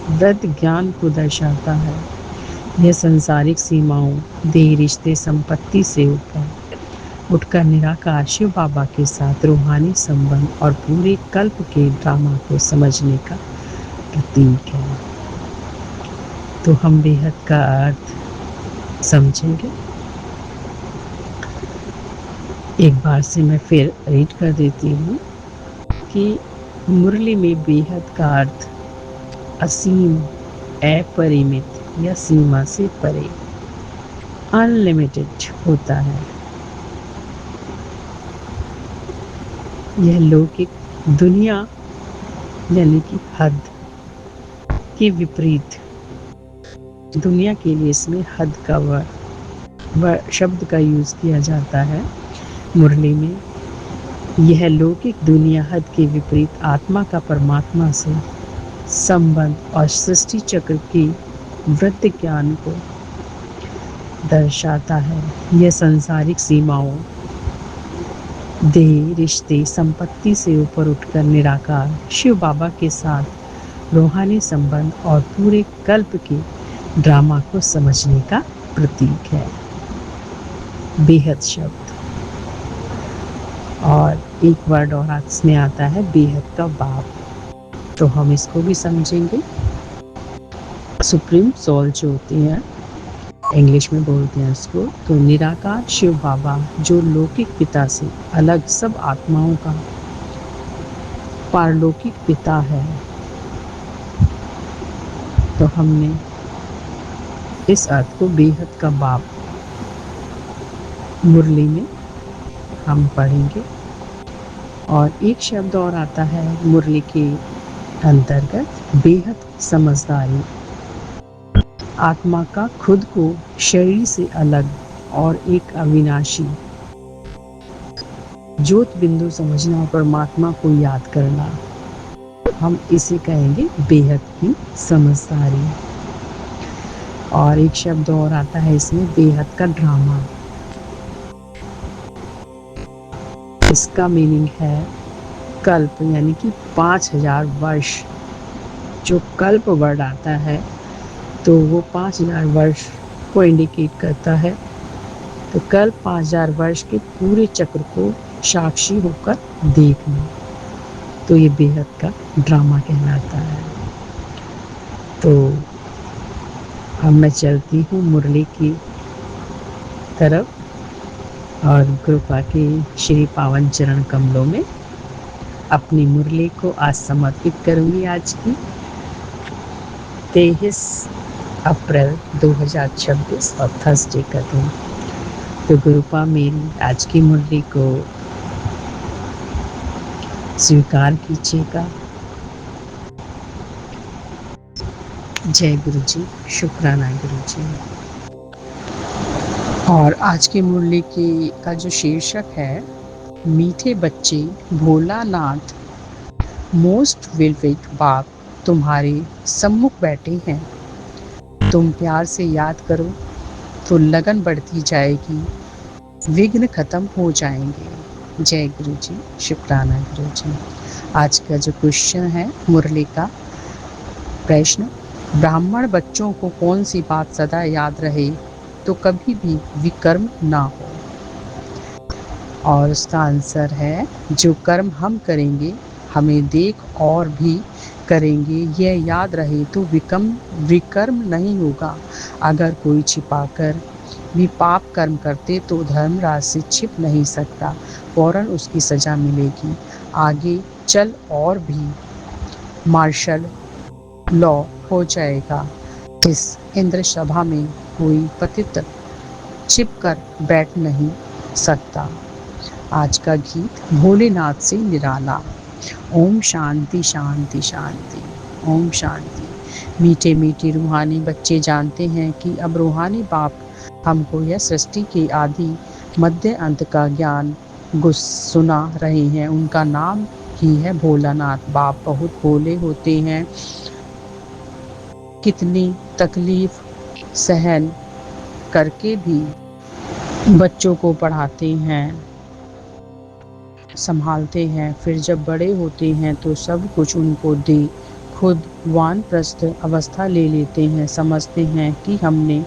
वृद्ध ज्ञान को दर्शाता है। यह संसारिक सीमाओं, देह, रिश्ते, संपत्ति से ऊपर उठकर निराकार शिव बाबा के साथ रूहानी संबंध और पूरे कल्प के ड्रामा को समझने का प्रतीक है। तो हम बेहद का अर्थ समझेंगे। एक बार से मैं फिर रीड कर देती हूँ कि मुरली में बेहद का अर्थ असीम, अपरिमित या सीमा से परे, अनलिमिटेड होता है। यह लौकिक दुनिया यानी कि हद के विपरीत दुनिया के लिए इसमें हद का शब्द का यूज किया जाता है मुरली में। यह लौकिक दुनिया हद के विपरीत आत्मा का परमात्मा से संबंध और सृष्टि चक्र की वृत्ति ज्ञान को दर्शाता है। यह सांसारिक सीमाओं, देह, रिश्ते, संपत्ति से ऊपर उठकर निराकार शिव बाबा के साथ रूहानी संबंध और पूरे कल्प के ड्रामा को समझने का प्रतीक है। बेहद शब्द और एक वर्ड और इसमें आता है बेहद का बाप, तो हम इसको भी समझेंगे। सुप्रीम सोल जो होती हैं, इंग्लिश में बोलते हैं उसको, तो निराकार शिव बाबा जो लौकिक पिता से अलग सब आत्माओं का पारलौकिक पिता है। तो हमने इस अर्थ को बेहद का बाप मुरली में हम पढ़ेंगे। और एक शब्द और आता है मुरली के अंतर्गत बेहद समझदारी, आत्मा का खुद को शरीर से अलग और एक अविनाशी ज्योत बिंदु समझना और परमात्मा को याद करना, हम इसे कहेंगे बेहद की समझदारी। और एक शब्द और आता है इसमें बेहद का ड्रामा। इसका मीनिंग है कल्प, यानी कि 5000 वर्ष। जो कल्प वर्ड आता है तो वो 5000 वर्ष को इंडिकेट करता है। तो कल्प 5000 वर्ष के पूरे चक्र को साक्षी होकर देखना, तो ये बेहद का ड्रामा कहलाता है। तो अब मैं चलती हूँ मुरली की तरफ और कृपा के श्री पावन चरण कमलों में अपनी मुरली को आज समर्पित करूँगी। आज की 23 अप्रैल 2026 और थर्सडे का दिन। तो गुरुपा मेरी आज की मुरली को स्वीकार कीजिएगा। जय गुरु जी, शुक्राना गुरु जी। और आज की मुरली का जो शीर्षक है, मीठे बच्चे भोलानाथ मोस्ट विलविट बाप तुम्हारे सम्मुख बैठे हैं। तुम प्यार से याद करो तो लगन बढ़ती जाएगी, विघ्न खत्म हो जाएंगे। जय गुरु जी, शुक्राना गुरु जी। आज का जो क्वेश्चन है मुरली का प्रश्न, ब्राह्मण बच्चों को कौन सी बात सदा याद रहे तो कभी भी विकर्म ना हो। और उसका आंसर है, जो कर्म हम करेंगे हमें देख और भी करेंगे, यह याद रहे तो विकर्म नहीं होगा। अगर कोई छिपाकर भी पाप कर्म करते तो धर्मराज से छिप नहीं सकता, फौरन उसकी सजा मिलेगी। आगे चल और भी मार्शल लॉ हो जाएगा। इस इंद्र सभा में कोई पतित छिप कर बैठ नहीं सकता। आज का गीत भोलेनाथ से निराला। ओम शांति शांति शांति, ओम शांति। मीठे मीठे रूहानी बच्चे जानते हैं कि अब रूहानी बाप हमको यह सृष्टि के आदि मध्य अंत का ज्ञान सुना रहे हैं। उनका नाम ही है भोलानाथ। बाप बहुत भोले होते हैं, कितनी तकलीफ सहन करके भी बच्चों को पढ़ाते हैं, संभालते हैं। फिर जब बड़े होते हैं तो सब कुछ उनको दे खुद वानप्रस्थ अवस्था ले लेते हैं। समझते हैं कि हमने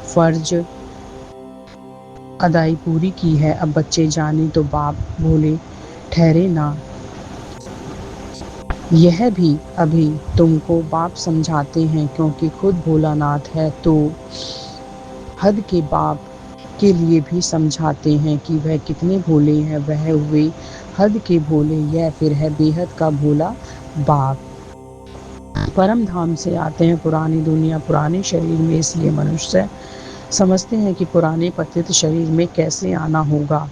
फर्ज अदाई पूरी की है, अब बच्चे जाने तो बाप भोले ठहरे ना। यह भी अभी तुमको बाप समझाते हैं, क्योंकि खुद भोलानाथ है तो हद के बाप के लिए भी समझाते हैं कि वह कितने भोले हैं। वह हुए हद के भोले, यह फिर है बेहद का भोला बाप। परम धाम से आते हैं पुरानी दुनिया पुराने शरीर में, इसलिए मनुष्य समझते हैं कि पुराने पतित शरीर में कैसे आना होगा।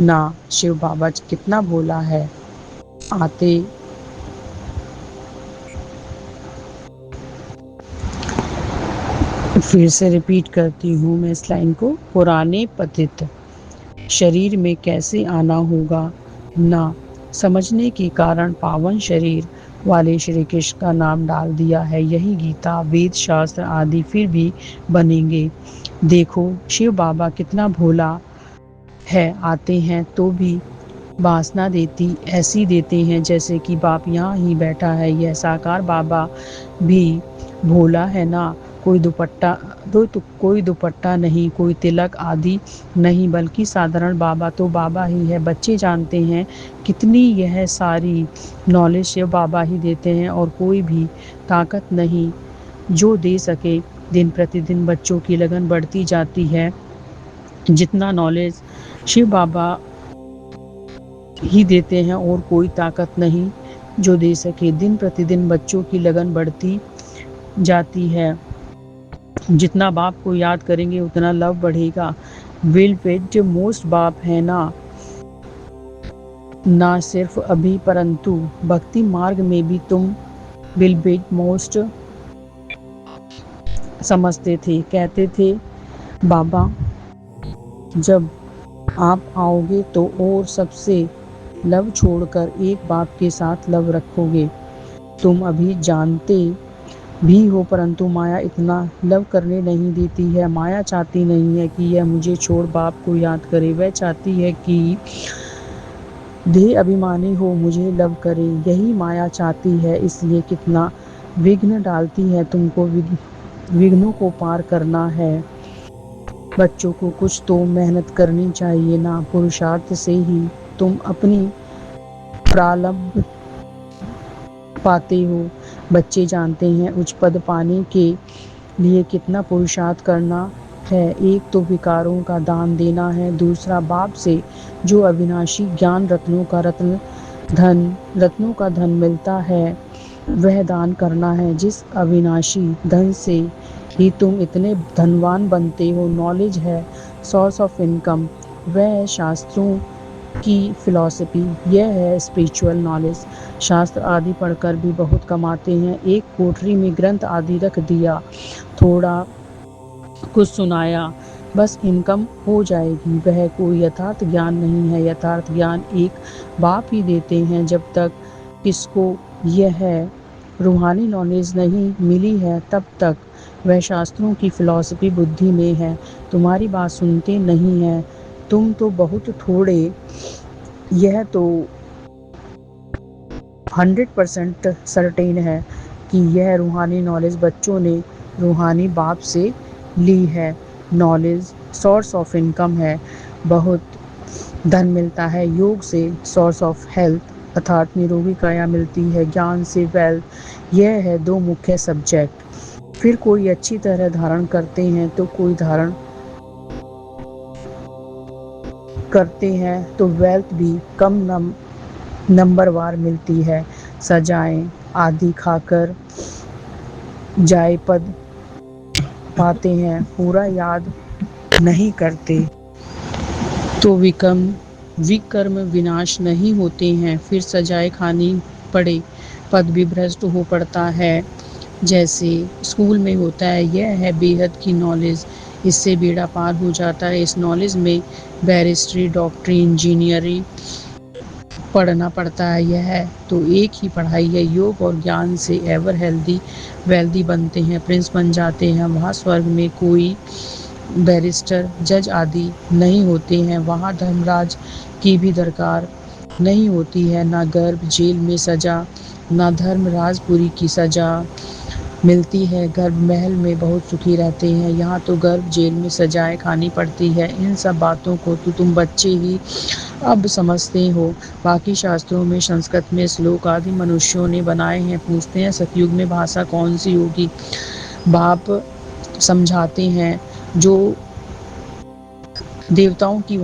ना शिव बाबा कितना भोला है, आते फिर से रिपीट करती हूँ मैं इस लाइन को, पुराने पतित शरीर में कैसे आना होगा, ना समझने के कारण पावन शरीर वाले श्री कृष्ण का नाम डाल दिया है। यही गीता, वेद शास्त्र आदि फिर भी बनेंगे। देखो शिव बाबा कितना भोला है, आते हैं तो भी वासना देती ऐसी देते हैं जैसे कि बाप यहाँ ही बैठा है। यह साकार बाबा भी भोला है ना, कोई दुपट्टा नहीं, कोई तिलक आदि नहीं, बल्कि साधारण बाबा तो बाबा ही है। बच्चे जानते हैं कितनी यह सारी नॉलेज शिव बाबा ही देते हैं और कोई भी ताकत नहीं जो दे सके। दिन प्रतिदिन बच्चों की लगन बढ़ती जाती है। जितना नॉलेज शिव बाबा ही देते हैं और कोई ताकत नहीं जो दे सके। दिन प्रतिदिन बच्चों की लगन बढ़ती जाती है। जितना बाप को याद करेंगे उतना लव बढ़ेगा। विल विद मोस्ट बाप है ना सिर्फ अभी परंतु भक्ति मार्ग में भी तुम विल विद मोस्ट समझते थे। कहते थे बाबा जब आप आओगे तो और सबसे लव छोड़कर एक बाप के साथ लव रखोगे। तुम अभी जानते भी हो परंतु माया इतना लव करने नहीं देती है। माया चाहती नहीं है कि यह मुझे छोड़ बाप को याद करे, वह चाहती है कि देह अभिमानी हो मुझे लव करे। यही माया चाहती है, इसलिए कितना विघ्न डालती है। तुमको विघ्नों को पार करना है। बच्चों को कुछ तो मेहनत करनी चाहिए ना, पुरुषार्थ से ही तुम अपनी प्रारब्ध पाते हो। बच्चे जानते हैं उच्च पद पाने के लिए कितना पुरुषार्थ करना है। एक तो विकारों का दान देना है, दूसरा बाप से जो अविनाशी ज्ञान रत्नों का धन मिलता है वह दान करना है। जिस अविनाशी धन से ही तुम इतने धनवान बनते हो, नॉलेज है सोर्स ऑफ इनकम, वह है शास्त्रों की फिलॉसफी, यह है स्पिरिचुअल नॉलेज। शास्त्र आदि पढ़कर भी बहुत कमाते हैं। एक कोठरी में ग्रंथ आदि रख दिया, थोड़ा कुछ सुनाया, बस इनकम हो जाएगी। वह कोई यथार्थ ज्ञान नहीं है। यथार्थ ज्ञान एक बाप ही देते हैं। जब तक किसको यह है रूहानी नॉलेज नहीं मिली है तब तक वह शास्त्रों की फिलॉसफी बुद्धि में है, तुम्हारी बात सुनते नहीं है। तुम तो बहुत थोड़े, यह तो 100% सर्टेन है कि यह रूहानी नॉलेज बच्चों ने रूहानी बाप से ली है। नॉलेज सोर्स ऑफ इनकम है, बहुत धन मिलता है। योग से सोर्स ऑफ हेल्थ अर्थात निरोगी काया मिलती है। ज्ञान से वेल्थ, यह है दो मुख्य सब्जेक्ट। फिर कोई अच्छी तरह धारण करते हैं तो कोई धारण करते हैं तो वेल्थ भी कम नंबरवार मिलती है। सजाएं आदि खाकर जाय पद पाते हैं, पूरा याद नहीं करते तो विकर्म विनाश नहीं होते हैं। फिर सजाए खानी पड़े, पद भी भ्रष्ट हो पड़ता है जैसे स्कूल में होता है। यह है बेहद की नॉलेज, इससे बेड़ा पार हो जाता है। इस नॉलेज में बैरिस्ट्री, डॉक्टरी, इंजीनियरिंग पढ़ना पड़ता है। यह तो एक ही पढ़ाई है। योग और ज्ञान से एवर हेल्दी वेल्दी बनते हैं, प्रिंस बन जाते हैं। वहाँ स्वर्ग में कोई बैरिस्टर, जज आदि नहीं होते हैं। वहाँ धर्मराज की भी दरकार नहीं होती है। ना गर्भ जेल में सजा, ना धर्मराजपुरी की सजा मिलती है। गर्भ महल में बहुत सुखी रहते हैं, यहाँ तो गर्भ जेल में सजाएं खानी पड़ती है। इन सब बातों को तो तुम बच्चे ही अब समझते हो। बाकी शास्त्रों में संस्कृत में श्लोक आदि मनुष्यों ने बनाए हैं। पूछते हैं सतयुग में भाषा कौन सी होगी। बाप समझाते हैं जो देवताओं की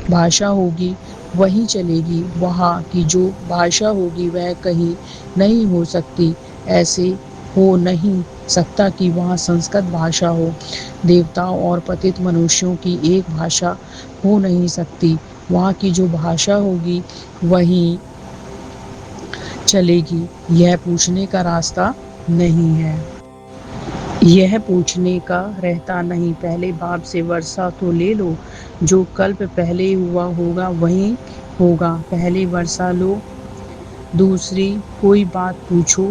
भाषा होगी वहीं चलेगी। वहाँ की जो भाषा होगी वह कहीं नहीं हो सकती। ऐसे हो नहीं सकता कि वहाँ संस्कृत भाषा हो। देवताओं और पतित मनुष्यों की एक भाषा हो नहीं सकती। वहाँ की जो भाषा होगी वहीं चलेगी। यह पूछने का रास्ता नहीं है। यह पूछने का रहता नहीं। पहले बाप से वर्षा तो ले लो। जो कल्प पहले हुआ होगा वही होगा। पहले वर्षा लो, दूसरी कोई बात पूछो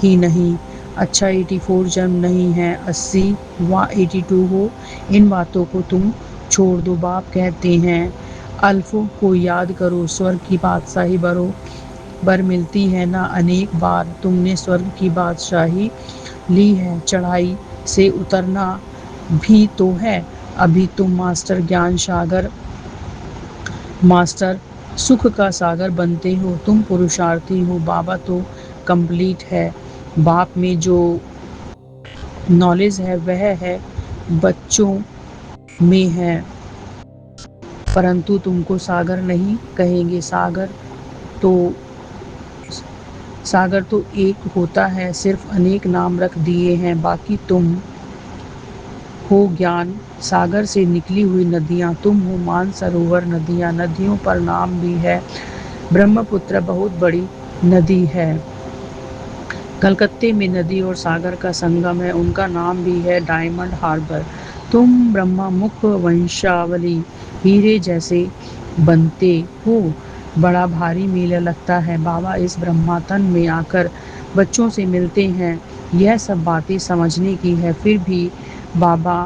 ही नहीं। अच्छा 84 जन्म नहीं है, 80 व 82 हो। इन बातों को तुम छोड़ दो। बाप कहते हैं अल्फ को याद करो। स्वर्ग की बादशाही बरोबर मिलती है ना। अनेक बार तुमने स्वर्ग की बादशाही ली है। चढ़ाई से उतरना भी तो है। अभी तुम मास्टर ज्ञान सागर, मास्टर सुख का सागर बनते हो। तुम पुरुषार्थी हो। बाबा तो कंप्लीट है। बाप में जो नॉलेज है वह है बच्चों में है, परंतु तुमको सागर नहीं कहेंगे। तो सागर तो एक होता है, सिर्फ अनेक नाम रख दिए हैं। बाकी तुम हो ज्ञान सागर से निकली हुई नदियाँ। तुम हो मानसरोवर नदियाँ। नदियों पर नाम भी है। ब्रह्मपुत्र बहुत बड़ी नदी है। कलकत्ते में नदी और सागर का संगम है। उनका नाम भी है डायमंड हार्बर। तुम ब्रह्ममुख वंशावली हीरे जैसे बनते हो। बड़ा भारी मेला लगता है। बाबा इस ब्रह्मातन में आकर बच्चों से मिलते हैं। यह सब बातें समझने की है। फिर भी बाबा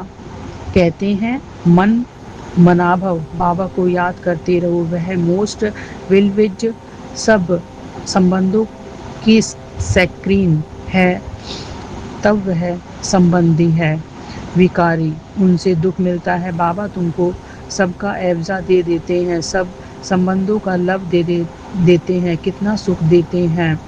कहते हैं मन मनाभव। बाबा को याद करते रहो। वह मोस्ट विलविज सब संबंधों की स्क्रीन है। तब वह संबंधी है विकारी। उनसे दुख मिलता है। बाबा तुमको सबका एवजा दे देते हैं। सब संबंधों का लव देते हैं। कितना सुख देते हैं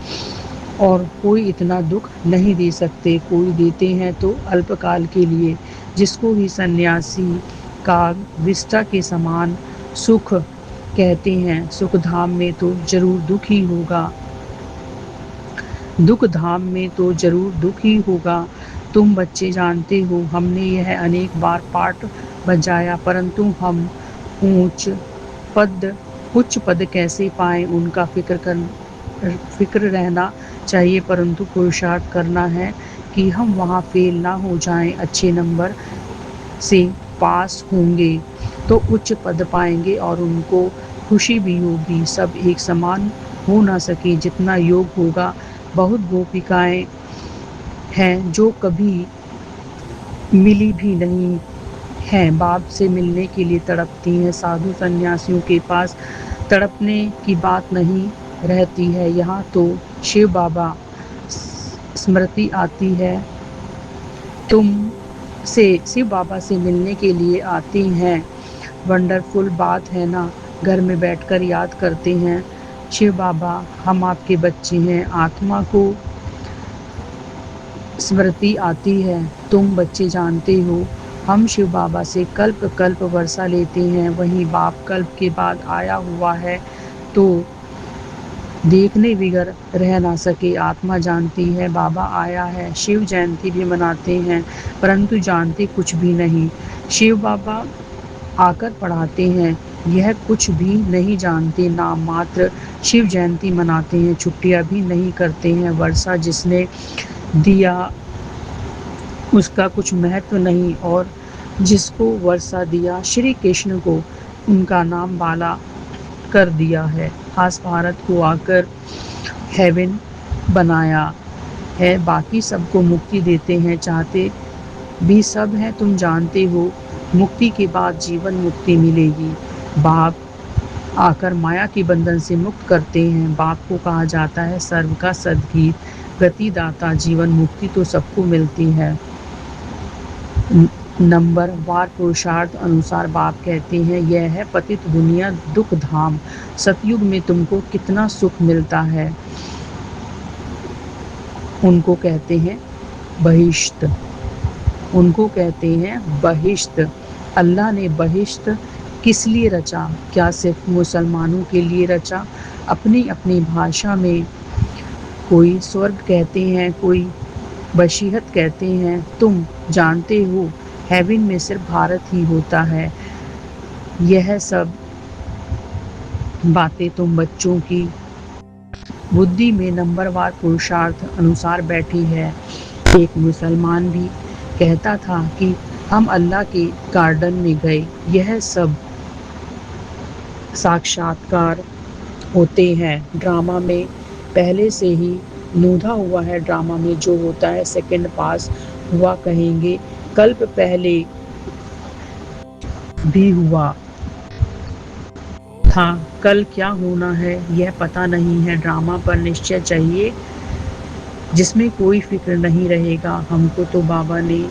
और कोई इतना दुख नहीं दे सकते। कोई देते हैं तो अल्पकाल के लिए। जिसको भी सन्यासी का विष्टा के समान सुख कहते हैं। सुख धाम में तो जरूर दुख ही होगा। दुख धाम में तो जरूर दुख ही होगा। तुम बच्चे जानते हो, हमने यह अनेक बार पाठ बजाया, परंतु हम उच्च पद कैसे पाएं उनका फिक्र रहना चाहिए, परंतु पुरुषार्थ करना है कि हम वहाँ फेल ना हो जाएं। अच्छे नंबर से पास होंगे तो उच्च पद पाएंगे और उनको खुशी भी होगी। सब एक समान हो ना सके। जितना योग होगा। बहुत गोपिकाएं हैं जो कभी मिली भी नहीं हैं, बाप से मिलने के लिए तड़पती हैं। साधु सन्यासियों के पास तड़पने की बात नहीं रहती है। यहाँ तो शिव बाबा स्मृति आती है। तुम से शिव बाबा से मिलने के लिए आती हैं। वंडरफुल बात है ना। घर में बैठकर याद करते हैं शिव बाबा हम आपके बच्चे हैं। आत्मा को स्मृति आती है। तुम बच्चे जानते हो हम शिव बाबा से कल्प कल्प वर्षा लेते हैं। वहीं बाप कल्प के बाद आया हुआ है तो देखने बिगर रह ना सके। आत्मा जानती है बाबा आया है। शिव जयंती भी मनाते हैं, परंतु जानते कुछ भी नहीं। शिव बाबा आकर पढ़ाते हैं, यह कुछ भी नहीं जानते। नाम मात्र शिव जयंती मनाते हैं, छुट्टियां भी नहीं करते हैं। वर्षा जिसने दिया उसका कुछ महत्व नहीं, और जिसको वर्षा दिया श्री कृष्ण को उनका नाम बाला कर दिया है। खास भारत को आकर हेवन बनाया है। बाकी सबको मुक्ति देते हैं, चाहते भी सब हैं। तुम जानते हो मुक्ति के बाद जीवन मुक्ति मिलेगी। बाप आकर माया के बंधन से मुक्त करते हैं। बाप को कहा जाता है सर्व का सद्गीत, गतिदाता। जीवन मुक्ति तो सबको मिलती है। नंबर वार पुरुषार्थ अनुसार बाप कहते हैं यह है पतित दुनिया दुख धाम। सतयुग में तुमको कितना सुख मिलता है। उनको कहते हैं बहिश्त। उनको कहते हैं बहिश्त। अल्लाह ने बहिश्त किस लिए रचा? क्या सिर्फ मुसलमानों के लिए रचा? अपनी अपनी भाषा में कोई स्वर्ग कहते हैं, कोई बशीहत कहते हैं। तुम जानते हो हेवन में सिर्फ भारत ही होता है। यह सब बातें तुम बच्चों की बुद्धि में नंबरवार पुरुषार्थ अनुसार बैठी है। एक मुसलमान भी कहता था कि हम अल्लाह के गार्डन में गए। यह सब साक्षात्कार होते हैं। ड्रामा में पहले से ही नोधा हुआ है। ड्रामा में जो होता है सेकंड पास हुआ कहेंगे। कल्प पहले भी हुआ था, कल क्या होना है यह पता नहीं है। ड्रामा पर निश्चय चाहिए जिसमें कोई फिक्र नहीं रहेगा। हमको तो बाबा ने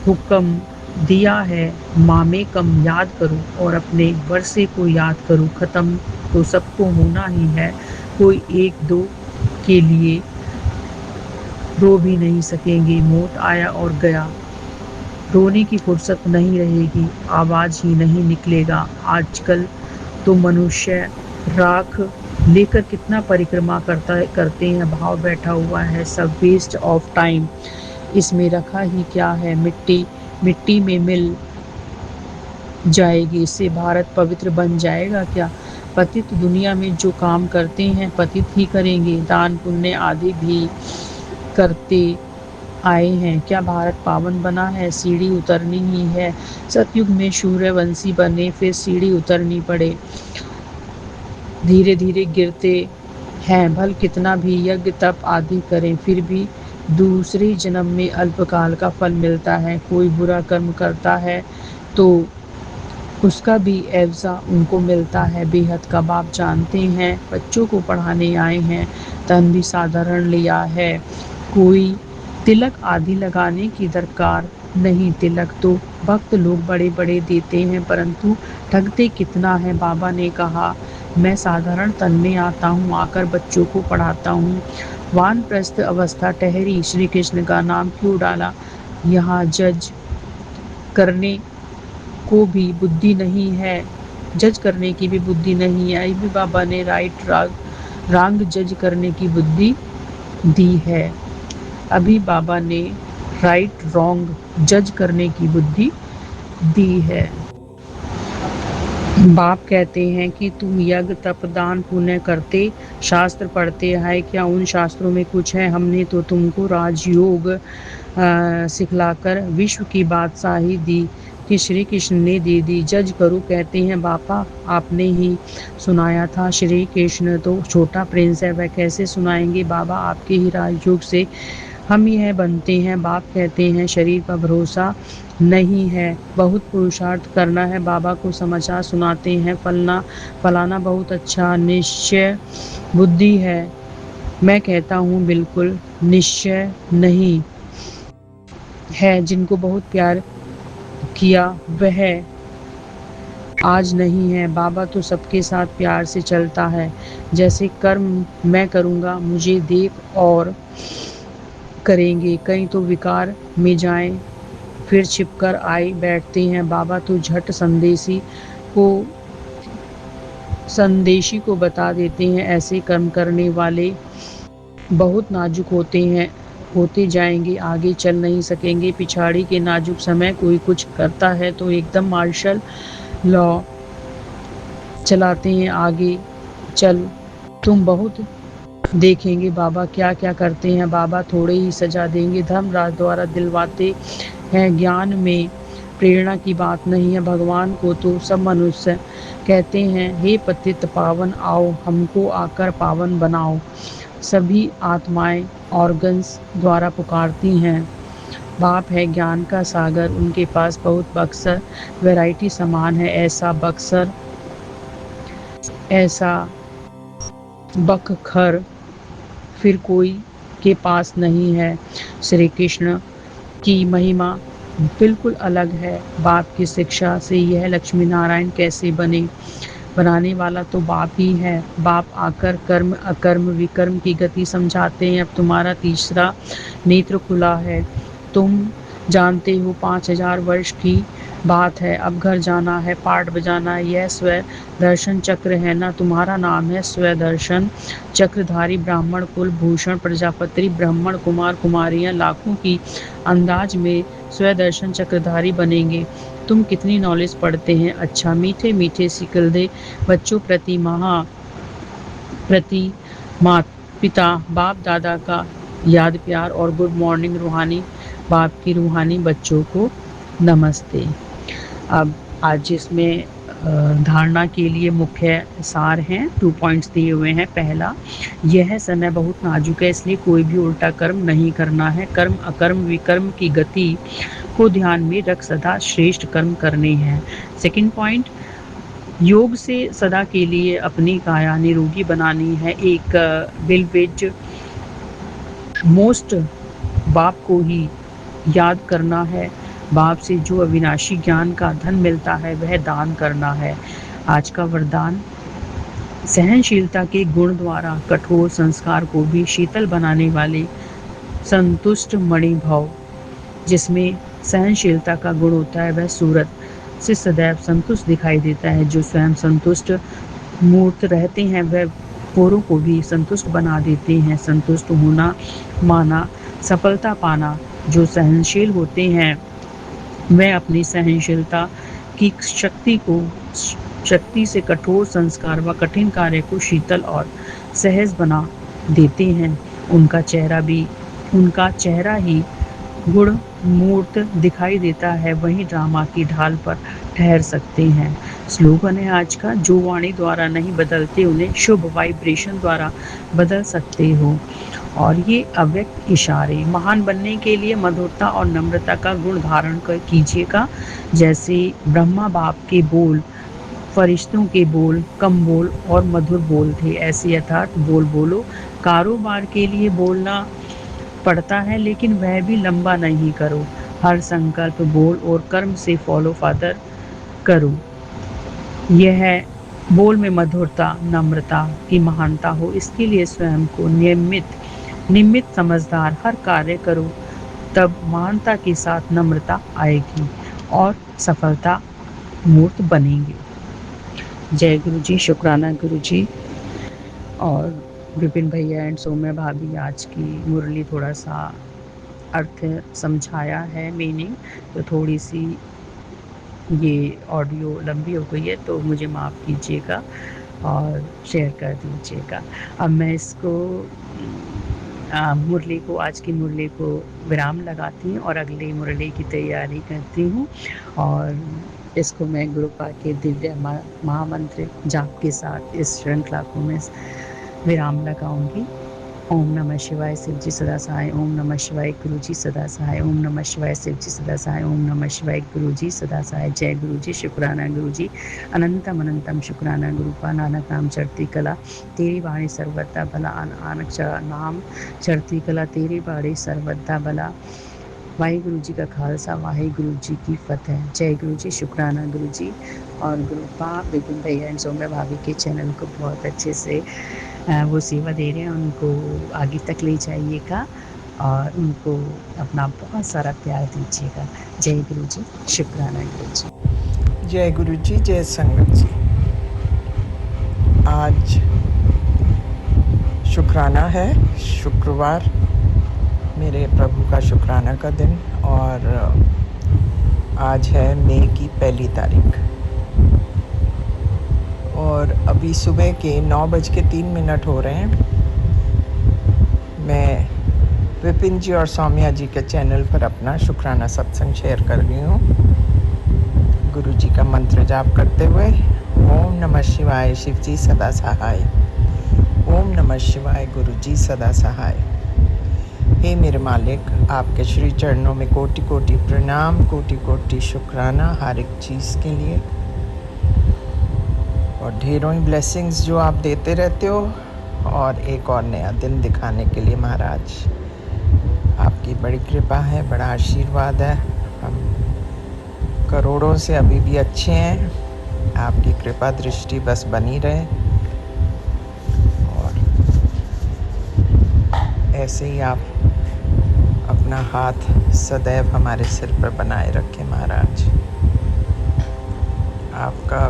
हुक्म दिया है मामे कम याद करो और अपने वर्षे को याद करो। ख़त्म तो सबको होना ही है। कोई एक दो के लिए रो भी नहीं सकेंगे। मौत आया और गया, रोने की फुर्सत नहीं रहेगी, आवाज़ ही नहीं निकलेगा। आजकल तो मनुष्य राख लेकर कितना परिक्रमा करते हैं। भाव बैठा हुआ है सब वेस्ट ऑफ टाइम। इसमें रखा ही क्या है? मिट्टी मिट्टी में मिल जाएगी। इससे भारत पवित्र बन जाएगा क्या? पतित दुनिया में जो काम करते हैं पतित ही करेंगे। दान पुण्य आदि भी करते आए हैं। क्या भारत पावन बना है? सीढ़ी उतरनी ही है। सतयुग में सूर्यवंशी बने, फिर सीढ़ी उतरनी पड़े। धीरे धीरे गिरते हैं। भल कितना भी यज्ञ तप आदि करें फिर भी दूसरे जन्म में अल्पकाल का फल मिलता है। कोई बुरा कर्म करता है तो उसका भी एवज़ा उनको मिलता है बेहद का। बाप जानते हैं बच्चों को पढ़ाने आए हैं। तन भी साधारण लिया है। कोई तिलक आदि लगाने की दरकार नहीं। तिलक तो भक्त लोग बड़े बड़े देते हैं परंतु ठगते कितना है। बाबा ने कहा मैं साधारण तन में आता हूँ, आकर बच्चों को पढ़ाता हूँ। वानप्रस्थ अवस्था ठहरी, श्री कृष्ण का नाम क्यों डाला? यहाँ जज करने को भी बुद्धि नहीं है। जज करने की भी बुद्धि नहीं है। अभी बाबा ने राइट रॉन्ग जज करने की बुद्धि दी है। अभी बाबा ने राइट रॉन्ग जज करने की बुद्धि दी है। बाप कहते हैं कि तुम यज्ञ तप दान पुण्य करते, शास्त्र पढ़ते हैं। क्या उन शास्त्रों में कुछ है? हमने तो तुमको राजयोग सिखलाकर विश्व की बादशाही दी कि श्री कृष्ण ने दे दी। जज करो कहते हैं बापा, आपने ही सुनाया था। श्री कृष्ण तो छोटा प्रिंस है, वह कैसे सुनाएंगे? बाबा आपके ही राजयोग से हम यह बनते हैं। बाप कहते हैं शरीर पर भरोसा नहीं है, बहुत पुरुषार्थ करना है। बाबा को समाचार सुनाते हैं फलाना बहुत अच्छा निश्चय बुद्धि है। मैं कहता हूँ बिल्कुल निश्चय नहीं है। जिनको बहुत प्यार किया वह आज नहीं है। बाबा तो सबके साथ प्यार से चलता है। जैसे कर्म मैं करूँगा मुझे देख और करेंगे। कहीं तो विकार में जाएं फिर छिपकर आए बैठते हैं। बाबा तो झट संदेशी को बता देते हैं ऐसे कर्म करने वाले बहुत नाजुक होते जाएंगे, आगे चल नहीं सकेंगे। पिछाड़ी के नाजुक समय कोई कुछ करता है तो एकदम मार्शल लॉ चलाते हैं, आगे चल तुम बहुत देखेंगे बाबा क्या क्या करते हैं। बाबा थोड़े ही सजा देंगे। धर्मराज द्वारा दिलवाते हैं, ज्ञान में प्रेरणा की बात नहीं है। भगवान को तो सब मनुष्य कहते हैं हे पतित पावन आओ हमको आकर पावन बनाओ। सभी आत्माएं ऑर्गन्स द्वारा पुकारती हैं। बाप है ज्ञान का सागर, उनके पास बहुत बक्सर वैरायटी सामान है। ऐसा बक्सर ऐसा बखर फिर कोई के पास नहीं है। श्री कृष्ण की महिमा बिल्कुल अलग है। बाप की शिक्षा से यह लक्ष्मी नारायण कैसे बने? बनाने वाला तो बाप ही है। बाप आकर कर्म अकर्म विकर्म की गति समझाते हैं। अब तुम्हारा तीसरा नेत्र खुला है। तुम जानते हो 5000 वर्ष की बात है, अब घर जाना है, पाठ बजाना है, यह स्व दर्शन चक्र है ना, तुम्हारा नाम है स्व दर्शन चक्रधारी। ब्राह्मण कुल भूषण प्रजापति ब्राह्मण कुमार कुमारियां लाखों की अंदाज में स्व दर्शन चक्रधारी बनेंगे। तुम कितनी नॉलेज पढ़ते हैं, अच्छा मीठे मीठे सिकलदे बच्चों प्रति माता पिता बाप दादा का याद प्यार और गुड मॉर्निंग। रूहानी बाप की रूहानी बच्चों को नमस्ते। अब आज इसमें धारणा के लिए मुख्य सार हैं, 2 पॉइंट्स दिए हुए हैं। पहला, यह समय बहुत नाजुक है, इसलिए कोई भी उल्टा कर्म नहीं करना है। कर्म अकर्म विकर्म की गति को ध्यान में रख सदा श्रेष्ठ कर्म करने हैं। सेकंड पॉइंट, योग से सदा के लिए अपनी काया निरोगी बनानी है। एक बिलवेज मोस्ट बाप को ही याद करना है। बाप से जो अविनाशी ज्ञान का धन मिलता है वह दान करना है। आज का वरदान, सहनशीलता के गुण द्वारा कठोर संस्कार को भी शीतल बनाने वाले संतुष्ट मणि भव। जिसमें सहनशीलता का गुण होता है वह सूरत से सदैव संतुष्ट दिखाई देता है। जो स्वयं संतुष्ट मूर्त रहते हैं वह औरों को भी संतुष्ट बना देते हैं। संतुष्ट होना माना सफलता पाना। जो सहनशील होते हैं वह अपनी सहनशीलता की शक्ति से कठोर संस्कार व कठिन कार्य को शीतल और सहज बना देते हैं। उनका चेहरा ही गुण मूर्त दिखाई देता है, वही ड्रामा की ढाल पर ठहर सकते हैं। स्लोगन है आज का, जो वाणी द्वारा नहीं बदलते उन्हें शुभ वाइब्रेशन द्वारा बदल सकते हो। और ये अव्यक्त इशारे, महान बनने के लिए मधुरता और नम्रता का गुण धारण कीजिएगा। जैसे ब्रह्मा बाप के बोल फरिश्तों के बोल कम बोल और मधुर बोल थे, ऐसे यथार्थ बोल बोलो। कारोबार के लिए बोलना पड़ता है लेकिन वह भी लंबा नहीं करो। हर संकल्प बोल और कर्म से फॉलो फादर करो। यह बोल में मधुरता नम्रता की महानता हो, इसके लिए स्वयं को नियमित समझदार हर कार्य करो, तब महानता के साथ नम्रता आएगी और सफलता मूर्त बनेंगे। जय गुरु जी, शुक्राना गुरु जी। और विपिन भैया एंड सौम्या भाभी आज की मुरली थोड़ा सा अर्थ समझाया है, मीनिंग, तो थोड़ी सी ये ऑडियो लंबी हो गई है तो मुझे माफ़ कीजिएगा और शेयर कर दीजिएगा। अब मैं इसको आज की मुरली को विराम लगाती हूँ और अगली मुरली की तैयारी करती हूँ। और इसको मैं गुरुपा के दिव्य महामंत्र जाप के साथ इस श्रृंखला को मैं विराम लगाऊंगी। ओम नमः शिवाय, शिव जी सदा सहाय। ओम नमः शिवाय, गुरु जी सदा सहाय। ओम नमः शिवाय, शिव जी सदा सहाय। ओम नमः शिवाय, गुरु जी सदा सहाय। जय गुरु जी, शुक्राना गुरु जी, अनंतम अनंतम शुक्राना गुरुपा। नानक नाम चढ़ती कला तेरी वाणी सर्वदा भला। नानक नाम चढ़ती कला तेरी वाणी सर्वदा भला। वाहिगुरु जी का खालसा, वाहिगुरु जी की फतेह। जय गुरु जी, शुक्राना गुरु जी। और गुरुपा विपिन भैया एंड सौम्या भाभी के चैनल को बहुत अच्छे से वो सेवा दे रहे हैं, उनको आगे तक ले जाइएगा और उनको अपना बहुत सारा प्यार दीजिएगा। जय गुरु जी, शुक्राना गुरु जी। जय गुरु जी, जय संगत जी। आज शुक्राना है, शुक्रवार, मेरे प्रभु का शुक्राना का दिन, और आज है मई की 1 तारीख और अभी सुबह के 9:03 हो रहे हैं। मैं विपिन जी और सौम्या जी के चैनल पर अपना शुक्राना सत्संग शेयर कर रही हूँ, गुरु जी का मंत्र जाप करते हुए। ओम नमः शिवाय, शिव जी सदा सहाय। ओम नमः शिवाय, गुरु जी सदा सहाय। हे मेरे मालिक, आपके श्री चरणों में कोटि कोटि प्रणाम, कोटि कोटि शुक्राना हर एक चीज़ के लिए, और ढेरों ही ब्लेसिंग्स जो आप देते रहते हो, और एक और नया दिन दिखाने के लिए महाराज आपकी बड़ी कृपा है, बड़ा आशीर्वाद है। हम करोड़ों से अभी भी अच्छे हैं, आपकी कृपा दृष्टि बस बनी रहे, और ऐसे ही आप अपना हाथ सदैव हमारे सिर पर बनाए रखें महाराज। आपका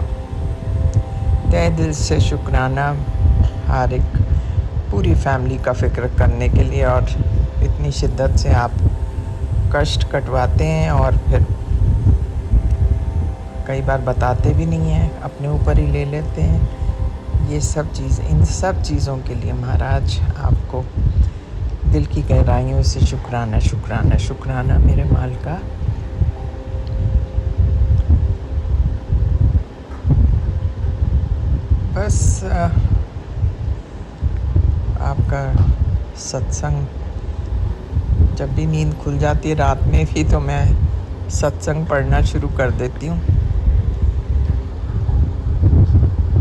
तहे दिल से शुक्राना हर एक पूरी फैमिली का फ़िक्र करने के लिए, और इतनी शिद्दत से आप कष्ट कटवाते हैं और फिर कई बार बताते भी नहीं हैं, अपने ऊपर ही ले लेते हैं। ये सब चीज़, इन सब चीज़ों के लिए महाराज आपको दिल की गहराइयों से शुक्राना शुक्राना शुक्राना मेरे माल का। बस आपका सत्संग, जब भी नींद खुल जाती है रात में भी तो मैं सत्संग पढ़ना शुरू कर देती हूँ,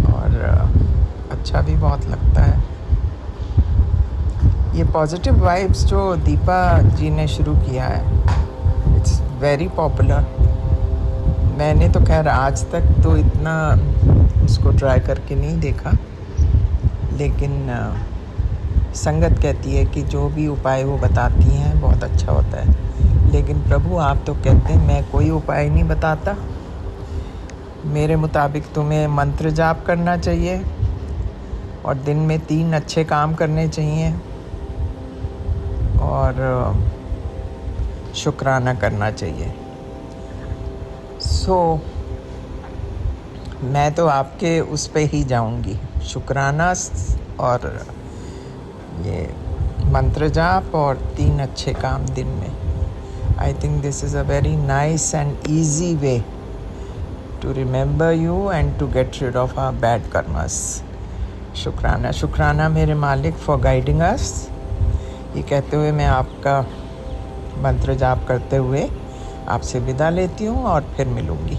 और अच्छा भी बहुत लगता है। ये पॉजिटिव वाइब्स जो दीपा जी ने शुरू किया है, इट्स वेरी पॉपुलर। मैंने तो खैर आज तक तो इतना उसको ट्राई करके नहीं देखा, लेकिन संगत कहती है कि जो भी उपाय वो बताती हैं बहुत अच्छा होता है। लेकिन प्रभु आप तो कहते हैं मैं कोई उपाय नहीं बताता, मेरे मुताबिक तुम्हें मंत्र जाप करना चाहिए और दिन में 3 अच्छे काम करने चाहिए और शुक्राना करना चाहिए। मैं तो आपके उस पे ही जाऊंगी, शुक्राना और ये मंत्र जाप और 3 अच्छे काम दिन में। I think this is a very nice and easy way to remember you and to get rid of our bad karmas. शुक्राना शुक्राना मेरे मालिक फॉर गाइडिंग अस। ये कहते हुए मैं आपका मंत्र जाप करते हुए आपसे विदा लेती हूँ और फिर मिलूँगी।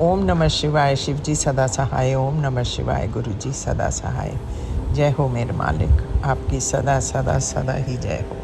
ओम नमः शिवाय, शिव जी सदा सहाय। ओम नमः शिवाय, गुरु जी सदा सहाय। जय हो मेरे मालिक, आपकी सदा सदा सदा ही जय हो।